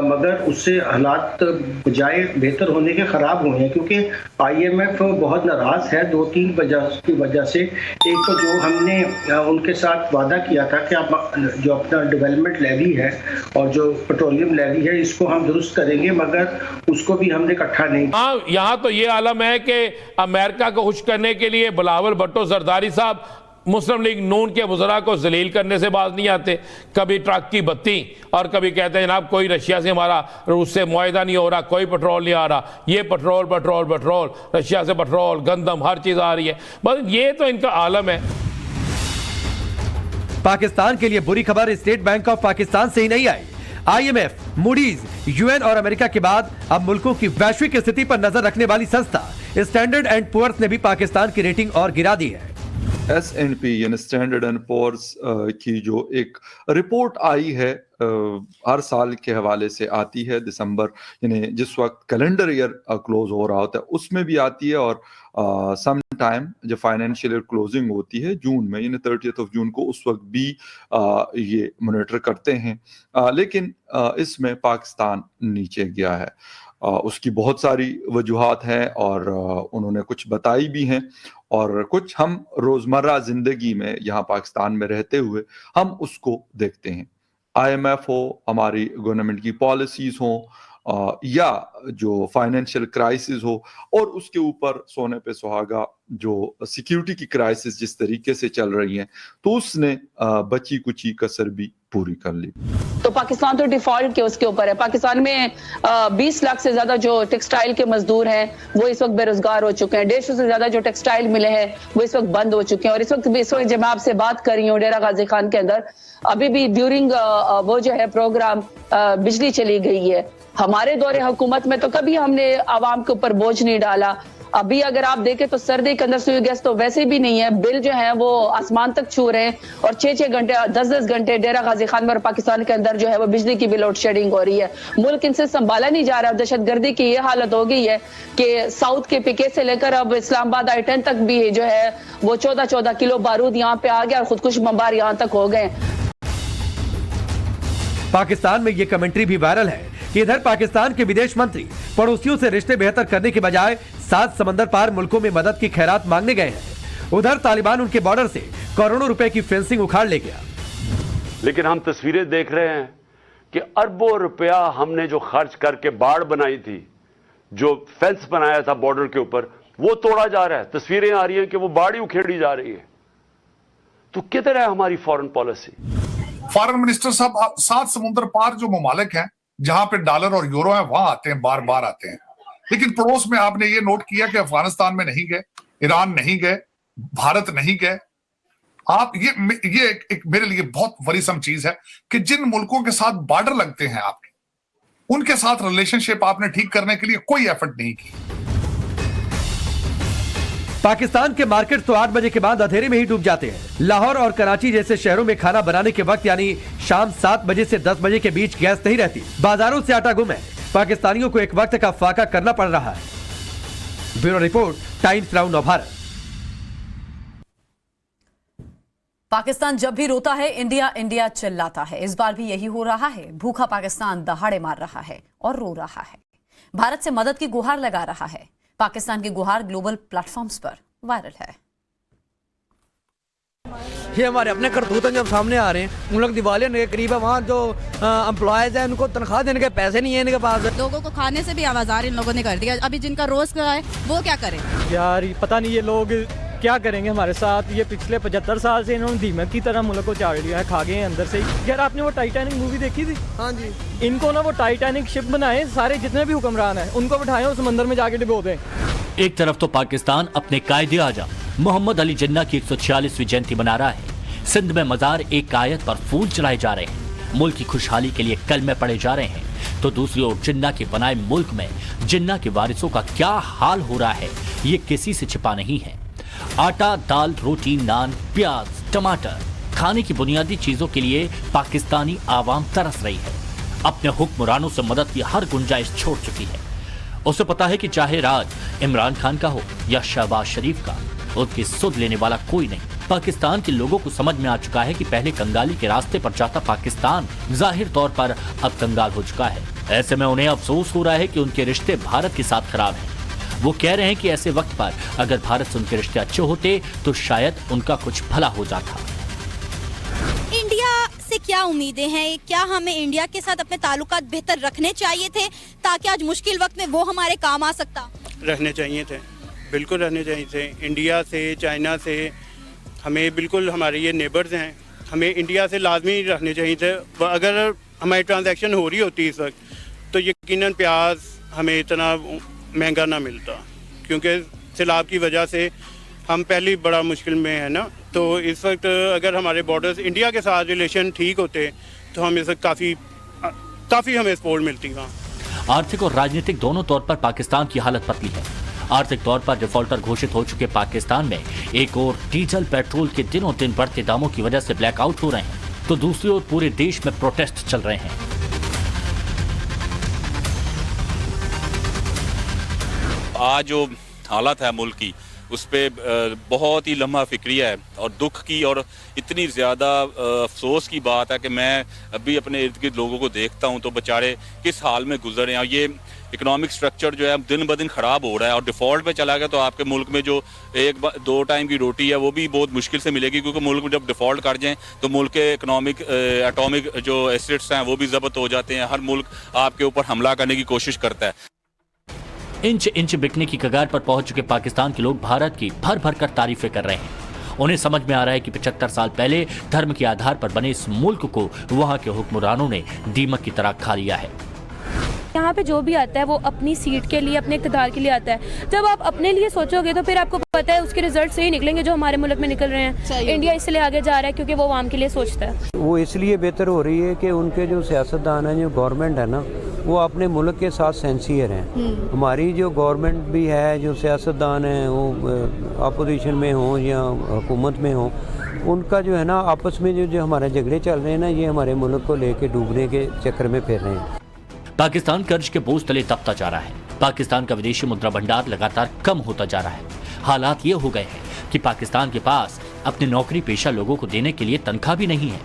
मगर उससे हालात बजाय बेहतर होने के खराब हुए हैं, क्योंकि IMF बहुत नाराज है 2-3 वजह की वजह से। एक तो जो हमने उनके साथ वादा किया था कि अब जो अपना डेवलपमेंट लेवी है और जो पेट्रोलियम लेवी है इसको हम दुरुस्त करेंगे, मगर उसको भी हमने इकट्ठा नहीं। यहाँ तो ये आलम है कि अमेरिका को खुश करने के लिए बिलावल भुट्टो जरदारी साहब मुस्लिम लीग नून के वज़रा को जलील करने से बाज नहीं आते। कभी ट्रक की बत्ती और कभी कहते हैं जनाब कोई रशिया से हमारा रूस से मुआहदा नहीं हो रहा, कोई पेट्रोल नहीं आ रहा, ये पेट्रोल पेट्रोल पेट्रोल, रशिया से पेट्रोल गंदम हर चीज आ रही है। बस ये तो इनका आलम है। पाकिस्तान के लिए बुरी खबर स्टेट बैंक ऑफ पाकिस्तान से ही नहीं आई। IMF, मूडीज, UN और अमेरिका के बाद अब मुल्कों की वैश्विक स्थिति पर नजर रखने वाली संस्था स्टैंडर्ड एंड पुअर्स ने भी पाकिस्तान की रेटिंग और गिरा दी है। S&P यानी स्टैंडर्ड एंड पुअर्स की जो एक रिपोर्ट आई है हर साल के हवाले से आती है, दिसंबर यानी जिस वक्त कैलेंडर ईयर क्लोज हो रहा होता है उसमें भी आती है, और सम टाइम जब फाइनेंशियल ईयर क्लोजिंग होती है जून में यानी 30 जून को, उस वक्त भी ये मॉनिटर करते हैं। लेकिन इसमें पाकिस्तान नीचे गया है। उसकी बहुत सारी वजूहात हैं और उन्होंने कुछ बताई भी हैं, और कुछ हम रोजमर्रा जिंदगी में यहाँ पाकिस्तान में रहते हुए हम उसको देखते हैं। IMF हो, हमारी गवर्नमेंट की पॉलिसीज हो, या जो फाइनेंशियल क्राइसिस हो, और उसके ऊपर सोने पे सुहागा जो सिक्योरिटी की क्राइसिस जिस तरीके से चल रही है, तो उसने बची कुची कसर भी पूरी कर ली। तो पाकिस्तान तो डिफॉल्ट के उसके ऊपर है। पाकिस्तान में 20 लाख से ज्यादा जो टेक्सटाइल के मजदूर हैं वो इस वक्त बेरोजगार हो चुके हैं। 150 से ज्यादा जो टेक्सटाइल मिले हैं वो इस वक्त बंद हो चुके हैं। और इस वक्त जब मैं आपसे बात कर रही हूँ डेरा गाजी खान के अंदर अभी भी ड्यूरिंग वो जो है प्रोग्राम बिजली चली गई है। हमारे दौरे हुकूमत में तो कभी हमने आवाम के ऊपर बोझ नहीं डाला। अभी अगर आप देखें तो सर्दी के अंदर सुई गैस तो वैसे भी नहीं है, बिल जो है वो आसमान तक छू रहे हैं, और 6-6 घंटे 10-10 घंटे डेरा गाजी खान में और पाकिस्तान के अंदर जो है वो बिजली की भी लोड शेडिंग हो रही है। मुल्क इनसे संभाला नहीं जा रहा। दहशतगर्दी की ये हालत हो गई है कि साउथ के पीके से लेकर अब इस्लामाबाद I-10 तक भी जो है वो 14-14 किलो बारूद यहाँ पे आ गया और खुदकुश बमबार यहाँ तक हो गए। पाकिस्तान में ये कमेंट्री भी वायरल है कि इधर पाकिस्तान के विदेश मंत्री पड़ोसियों से रिश्ते बेहतर करने के बजाय 7 समंदर पार मुल्कों में मदद की खैरात मांगने गए हैं। उधर तालिबान उनके बॉर्डर से करोड़ों रुपए की फेंसिंग उखाड़ ले गया। लेकिन हम तस्वीरें देख रहे हैं कि अरबों रुपया हमने जो खर्च करके बाड़ बनाई थी, जो फेंस बनाया था बॉर्डर के ऊपर, वो तोड़ा जा रहा है। तस्वीरें आ रही हैं कि वो बाड़ी उखेड़ी जा रही है। तो किधर है हमारी फॉरेन पॉलिसी? फॉरेन मिनिस्टर साहब 7 समुद्र पार जो ममालिक हैं जहां पे डॉलर और यूरो है वहां आते हैं, बार बार आते हैं। लेकिन पड़ोस में आपने ये नोट किया कि अफगानिस्तान में नहीं गए, ईरान नहीं गए, भारत नहीं गए। आप ये एक मेरे लिए बहुत वरीसम चीज है कि जिन मुल्कों के साथ बॉर्डर लगते हैं आपके, उनके साथ रिलेशनशिप आपने ठीक करने के लिए कोई एफर्ट नहीं की। पाकिस्तान के मार्केट तो 8 बजे के बाद अंधेरे में ही डूब जाते हैं। लाहौर और कराची जैसे शहरों में खाना बनाने के वक्त यानी शाम 7 बजे से 10 बजे के बीच गैस नहीं रहती। बाजारों से आटा गुम है। पाकिस्तानियों को एक वक्त का फाका करना पड़ रहा है। Bureau report, times now Navbharat. Pakistan जब भी रोता है इंडिया इंडिया चिल्लाता है। इस बार भी यही हो रहा है। भूखा पाकिस्तान दहाड़े मार रहा है और रो रहा है। भारत से मदद की गुहार लगा रहा है। पाकिस्तान की गुहार ग्लोबल प्लेटफॉर्म्स पर वायरल है। ये हमारे अपने करतूत जब सामने आ रहे हैं, उन लोग दिवालिया के करीब है, वहाँ जो एम्प्लॉयज हैं उनको तनख्वाह देने के पैसे नहीं है इनके पास। लोगों को खाने से भी आवाज़ार इन लोगों ने कर दिया। अभी जिनका रोज का है वो क्या करें यार, पता नहीं ये लोग क्या करेंगे हमारे साथ। ये पिछले 75 साल से इन्होंने दीमक की तरह मुल्क को चाड़ लिया है, खा गए हैं अंदर से। यार आपने वो टाइटैनिक मूवी देखी थी? हाँ जी। इनको ना वो टाइटैनिक शिप बनाए, सारे जितने भी हुक्मरान हैं उनको बिठाएं और समंदर में जाके डुबो दें। एक तरफ तो पाकिस्तान अपने कायदे आज़म मोहम्मद अली जिन्ना की 146वीं जयंती मना रहा है। सिंध में मजार एक आयत पर फूल चढ़ाए जा रहे हैं, मुल्क की खुशहाली के लिए कलमे पढ़े जा रहे हैं, तो दूसरी ओर जिन्ना के बनाए मुल्क में जिन्ना के वारिसों का क्या हाल हो रहा है ये किसी से छिपा नहीं है। आटा, दाल, रोटी, नान, प्याज, टमाटर, खाने की बुनियादी चीजों के लिए पाकिस्तानी आवाम तरस रही है। अपने हुक्मरानों से मदद की हर गुंजाइश छोड़ चुकी है। उसे पता है कि चाहे राज इमरान खान का हो या शहबाज शरीफ का, उसकी सुध लेने वाला कोई नहीं। पाकिस्तान के लोगों को समझ में आ चुका है कि पहले कंगाली के रास्ते पर जाता पाकिस्तान जाहिर तौर पर अब कंगाल हो चुका है। ऐसे में उन्हें अफसोस हो रहा है कि उनके रिश्ते भारत के साथ खराब हैं। वो कह रहे हैं कि ऐसे वक्त पर अगर भारत से उनके रिश्ते अच्छे होते तो शायद उनका कुछ भला हो जाता। इंडिया से क्या उम्मीदें हैं? क्या हमें इंडिया के साथ अपने ताल्लुकात बेहतर रखने चाहिए थे ताकि आज मुश्किल वक्त में वो हमारे काम आ सकता? रहने चाहिए थे, बिल्कुल रहने चाहिए थे। इंडिया से, चाइना से हमें बिल्कुल, हमारे ये नेबर्स हैं, हमें इंडिया से लाजमी रखने चाहिए थे। अगर हमारी ट्रांजैक्शन हो रही होती इस वक्त तो यकीनन प्याज हमें इतना महंगा ना मिलता, क्योंकि सैलाब की वजह से हम पहले बड़ा मुश्किल में है ना। तो इस वक्त अगर हमारे बॉर्डर्स इंडिया के साथ रिलेशन ठीक होते तो हम इस वक्त काफ़ी हमें सपोर्ट मिलती वहाँ। आर्थिक और राजनीतिक दोनों तौर पर पाकिस्तान की हालत पतली है। आर्थिक तौर पर डिफॉल्टर घोषित हो चुके पाकिस्तान में एक और डीजल पेट्रोल के दिनों दिन बढ़ते दामों की वजह से ब्लैकआउट हो रहे हैं, तो दूसरी ओर पूरे देश में प्रोटेस्ट चल रहे हैं। आज जो हालत है मुल्क की उस पर बहुत ही लम्हा फिक्रिया है और दुख की और इतनी ज़्यादा अफसोस की बात है कि मैं अभी अपने इर्द गिर्द लोगों को देखता हूं तो बेचारे किस हाल में गुजर रहे हैं। ये इकोनॉमिक स्ट्रक्चर जो है दिन ब दिन ख़राब हो रहा है और डिफ़ॉल्ट पे चला गया तो आपके मुल्क में जो दो टाइम की रोटी है वो भी बहुत मुश्किल से मिलेगी, क्योंकि मुल्क में जब डिफ़ॉल्ट कर जाएँ तो मुल्क के इकोनॉमिक एटॉमिक जो एसेट्स हैं वो भी ज़ब्त हो जाते हैं। हर मुल्क आपके ऊपर हमला करने की कोशिश करता है। इंच इंच बिकने की कगार पर पहुंच चुके पाकिस्तान के लोग भारत की भर भर कर तारीफें कर रहे हैं। उन्हें समझ में आ रहा है कि 75 साल पहले धर्म के आधार पर बने इस मुल्क को वहां के हुक्मरानों ने दीमक की तरह खा लिया है। यहाँ पे जो भी आता है वो अपनी सीट के लिए, अपने इक़्तिदार के लिए आता है। जब आप अपने लिए सोचोगे तो फिर आपको पता है उसके रिजल्ट सही निकलेंगे जो हमारे मुल्क में निकल रहे हैं। इंडिया इसलिए आगे जा रहा है क्योंकि वो आवाम के लिए सोचता है। वो इसलिए बेहतर हो रही है कि उनके जो सियासतदान हैं, जो गवर्नमेंट है ना, वो अपने मुल्क के साथ सेंसियर हैं। हमारी जो गवर्नमेंट भी है, जो सियासतदान हैं वो अपोजिशन में हों या हुकूमत में हों, उनका जो है ना आपस में जो हमारे झगड़े चल रहे हैं ना, ये हमारे मुल्क को लेके डूबने के चक्कर में फिर रहे हैं। पाकिस्तान कर्ज के बोझ तले दबता जा रहा है। पाकिस्तान का विदेशी मुद्रा भंडार लगातार कम होता जा रहा है। हालात ये हो गए हैं कि पाकिस्तान के पास अपने नौकरी पेशा लोगों को देने के लिए तनख्वाह भी नहीं है।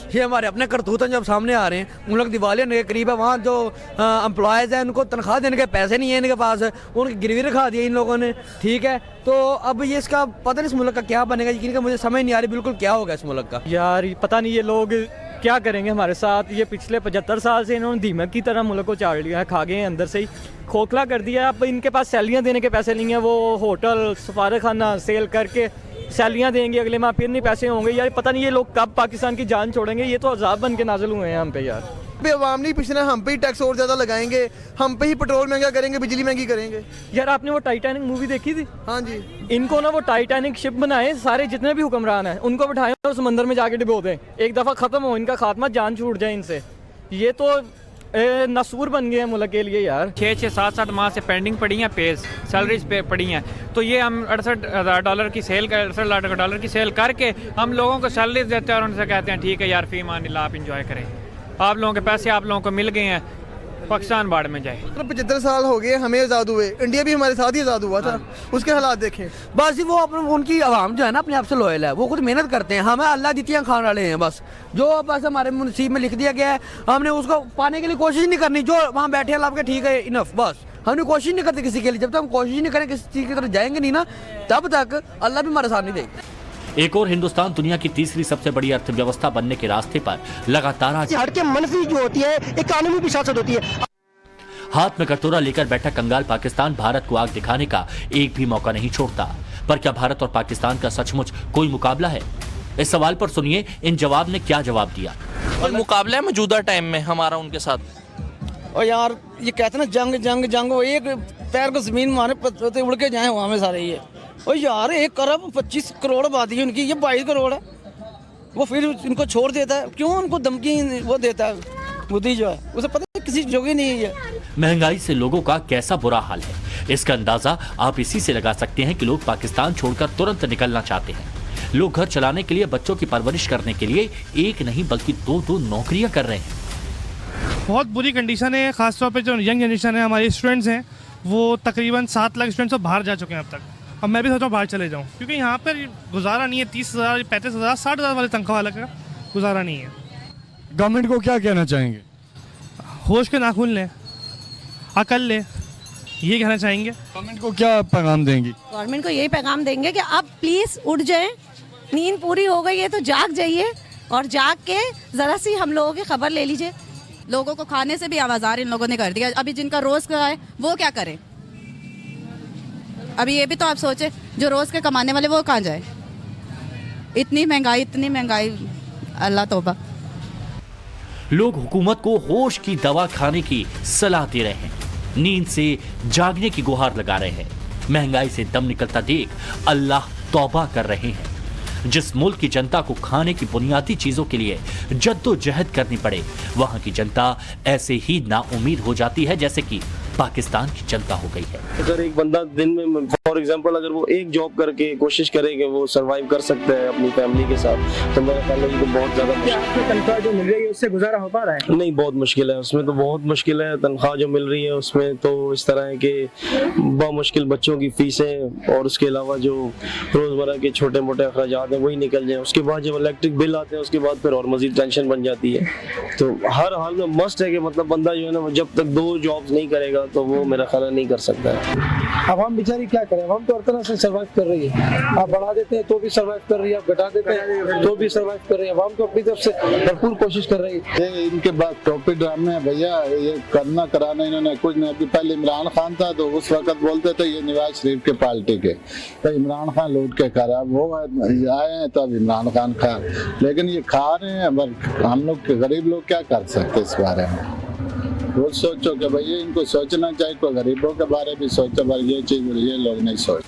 ये हमारे अपने करतूत जब सामने आ रहे हैं, मुल्क दिवालिया के करीब है। वहाँ जो एम्प्लॉयज़ हैं उनको तनख्वाह देने के पैसे नहीं है इनके पास, उनकी गिरवी रखा दी इन लोगों ने। ठीक है, तो अब ये इसका पता नहीं इस मुल्क का क्या बनेगा, यकीन का मुझे समझ नहीं आ रही बिल्कुल क्या होगा इस मुल्क का। यार पता नहीं ये लोग क्या करेंगे हमारे साथ। ये पिछले 75 साल से इन्होंने दीमक की तरह मुल्क को चाड़ लिया है, खा गए हैं अंदर से ही, खोखला कर दिया। अब इनके पास सैलरियाँ देने के पैसे नहीं है, वो होटल सफारत खाना सेल करके सैलरियाँ देंगे, अगले माह फिर नहीं पैसे होंगे। यार पता नहीं ये लोग कब पाकिस्तान की जान छोड़ेंगे। ये तो अजाब बन के नाजिल हुए हैं हम पे यार। पे अवाम नहीं पिछले, हम पे ही टैक्स और ज़्यादा लगाएंगे, हम पे ही पेट्रोल महंगा करेंगे, बिजली महंगी करेंगे। यार आपने वो टाइटैनिक मूवी देखी थी? हाँ जी। इनको ना वो टाइटैनिक शिप बनाए, सारे जितने भी हुक्मरान हैं उनको बिठाए और समंदर में जाके डुबो दें, एक दफ़ा ख़त्म हो इनका खात्मा, जान छूट जाए इनसे। ये तो नसूर बन गए हैं मुल्क के लिए यार। 6-6, 7-7 माह से पेंडिंग पड़ी हैं, पेज सैलरीज पे पड़ी हैं, तो ये हम $68,000 की सेल कर, $68,000 की सेल करके हम लोगों को सैलरीज देते हैं और उनसे कहते हैं ठीक है यार फी मान ला आप इंजॉय करें, आप लोगों के पैसे आप लोगों को मिल गए हैं, पाकिस्तान बाढ़ में जाए। 75 साल हो गए हमें आज़ाद हुए, इंडिया भी हमारे साथ ही आज़ाद हुआ था। उसके हालात देखें बस। वो अपने उनकी आवाम जो है ना अपने आप से लॉयल है, वो खुद मेहनत करते हैं। हमें अल्लाह दितियाँ खाने वाले हैं बस, जो बस हमारे नसीब में लिख दिया गया है हमने उसको पाने के लिए कोशिश नहीं करनी। जो वहाँ बैठे अल्लाह के ठीक है इनफ, बस हमने कोशिश नहीं करते किसी के लिए। जब तक हम कोशिश नहीं करें किसी चीज़ की तरफ जाएंगे नहीं ना, तब तक अल्लाह भी हमारे साथ नहीं देगा। एक और हिंदुस्तान दुनिया की तीसरी सबसे बड़ी अर्थव्यवस्था बनने के रास्ते पर लगातार हट के मनफी जो होती है इकोनॉमी भी शासक होती है। हाथ में कटोरा लेकर बैठा कंगाल पाकिस्तान भारत को आग दिखाने का एक भी मौका नहीं छोड़ता। पर क्या भारत और पाकिस्तान का सचमुच कोई मुकाबला है? इस सवाल पर सुनिए इन जवाब ने क्या जवाब दिया। और मुकाबला है मौजूदा टाइम में हमारा उनके साथ। और यार ये कहते हैं ना जंग जंग जंग, एक पैर को जमीन मारे उड़ के जाए वहाँ में सारे ये, और यार 1 करोड़ 25 करोड़ आबादी है उनकी, ये 22 करोड़ है, वो फिर इनको छोड़ देता है। क्यों उनको धमकी वो देता है मोदी जो है, उसे पता है किसी जोगी नहीं है। महंगाई से लोगों का कैसा बुरा हाल है, इसका अंदाजा आप इसी से लगा सकते हैं कि लोग पाकिस्तान छोड़कर तुरंत निकलना चाहते हैं। लोग घर चलाने के लिए, बच्चों की परवरिश करने के लिए एक नहीं बल्कि 2-2 नौकरियां कर रहे हैं। बहुत बुरी कंडीशन है, खासतौर पर जो यंग जनरेशन है, हमारे स्टूडेंट्स हैं, वो तकरीबन 7 लाख स्टूडेंट्स तो बाहर जा चुके हैं अब तक। अब मैं भी सोच रहा हूँ बाहर चले जाऊँ, क्योंकि यहाँ पर गुजारा नहीं है। 30,000, 35,000, 60,000 वाले तनख्वाह वाले का गुजारा नहीं है। गवर्नमेंट को क्या कहना चाहेंगे? होश के नाखून लें, अकल लें, ये कहना चाहेंगे। गवर्नमेंट को क्या पैगाम देंगी? गवर्नमेंट को यही पैगाम देंगे कि आप प्लीज़ उठ जाएं, नींद पूरी हो गई है तो जाग जाइए, और जाग के ज़रा सी हम लोगों की खबर ले लीजिए। लोगों को खाने से भी आवाज़ार इन लोगों ने कर दिया। अभी जिनका रोज़ का है वो क्या करें? अभी ये भी तो आप सोचे, जो रोज़ के कमाने वाले वो कहाँ जाए? इतनी महंगाई, अल्लाह तौबा। लोग हुकूमत को होश की दवा खाने की सलाह दे रहे हैं, नींद से जागने की गुहार लगा रहे हैं। महंगाई से दम निकलता देख अल्लाह तौबा कर रहे हैं। जिस मुल्क की जनता को खाने की बुनियादी चीजों के लिए जद्दोजहद करनी पड़े, वहां की जनता ऐसे ही नाउमीद हो जाती है जैसे कि पाकिस्तान की जनता हो गई है। अगर एक बंदा दिन में फॉर एग्जांपल अगर वो एक जॉब करके कोशिश करे कि वो सरवाइव कर सकते हैं अपनी फैमिली के साथ, तो मेरा ख्याल है कि बहुत ज्यादा तनख्वाह जो मिल रही है उससे गुजारा हो पा रहा है? नहीं, बहुत मुश्किल है, उसमें तो बहुत मुश्किल है। तनख्वाह जो मिल रही है उसमें तो इस तरह है कि बहुत मुश्किल, बच्चों की फीसें और उसके अलावा जो रोजमर्रा के छोटे मोटे अखराजात हैं वही निकल जाए। उसके बाद जब इलेक्ट्रिक बिल आते हैं उसके बाद फिर और मजीद टेंशन बन जाती है। तो हर हाल में मस्ट है कि मतलब बंदा जो है ना, जब तक 2 जॉब्स नहीं करेगा तो वो मेरा ख्याल नहीं कर सकता है। आवाम बेचारी क्या करे? आवाम तो हर तरह से सर्वाइव कर रही है। आप बढ़ा देते हैं तो भी सर्वाइव कर रही है, आप घटा देते हैं तो भी सर्वाइव कर रही है। आवाम तो अपनी तरफ से भरपूर कोशिश कर रही है। ये इनके बाद टॉपिक ड्रामे है भैया, ये करना कराना इन्होंने कुछ नहीं। अभी पहले इमरान खान था तो उस वक्त बोलते थे ये नवाज शरीफ के पार्टी के, तो इमरान खान लूट के खा रहा है। वो आए हैं तो अब इमरान खान खा, लेकिन ये खा रहे हैं। अब हम लोग गरीब लोग क्या कर सकते इस बारे में? वो सोचो कि भैया इनको सोचना चाहिए, कोई गरीबों के बारे में सोचो, पर ये चीज ये लोग नहीं सोच।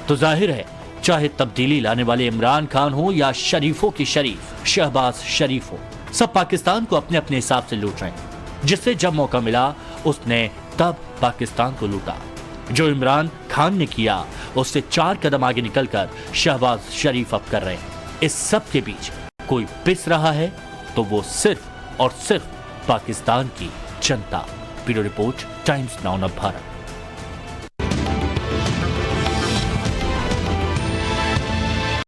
तो जाहिर है, चाहे तब्दीली लाने वाले इमरान खान हो या शरीफों की शरीफ शहबाज शरीफ हो, सब पाकिस्तान को अपने अपने हिसाब से लूट रहे हैं। जिससे जब मौका मिला उसने तब पाकिस्तान को लूटा। जो इमरान खान ने किया उससे 4 कदम आगे निकलकर शहबाज शरीफ अब कर रहे हैं। इस सब के बीच कोई पिस रहा है तो वो सिर्फ और सिर्फ पाकिस्तान की जनता। Bureau report, times now Bharat.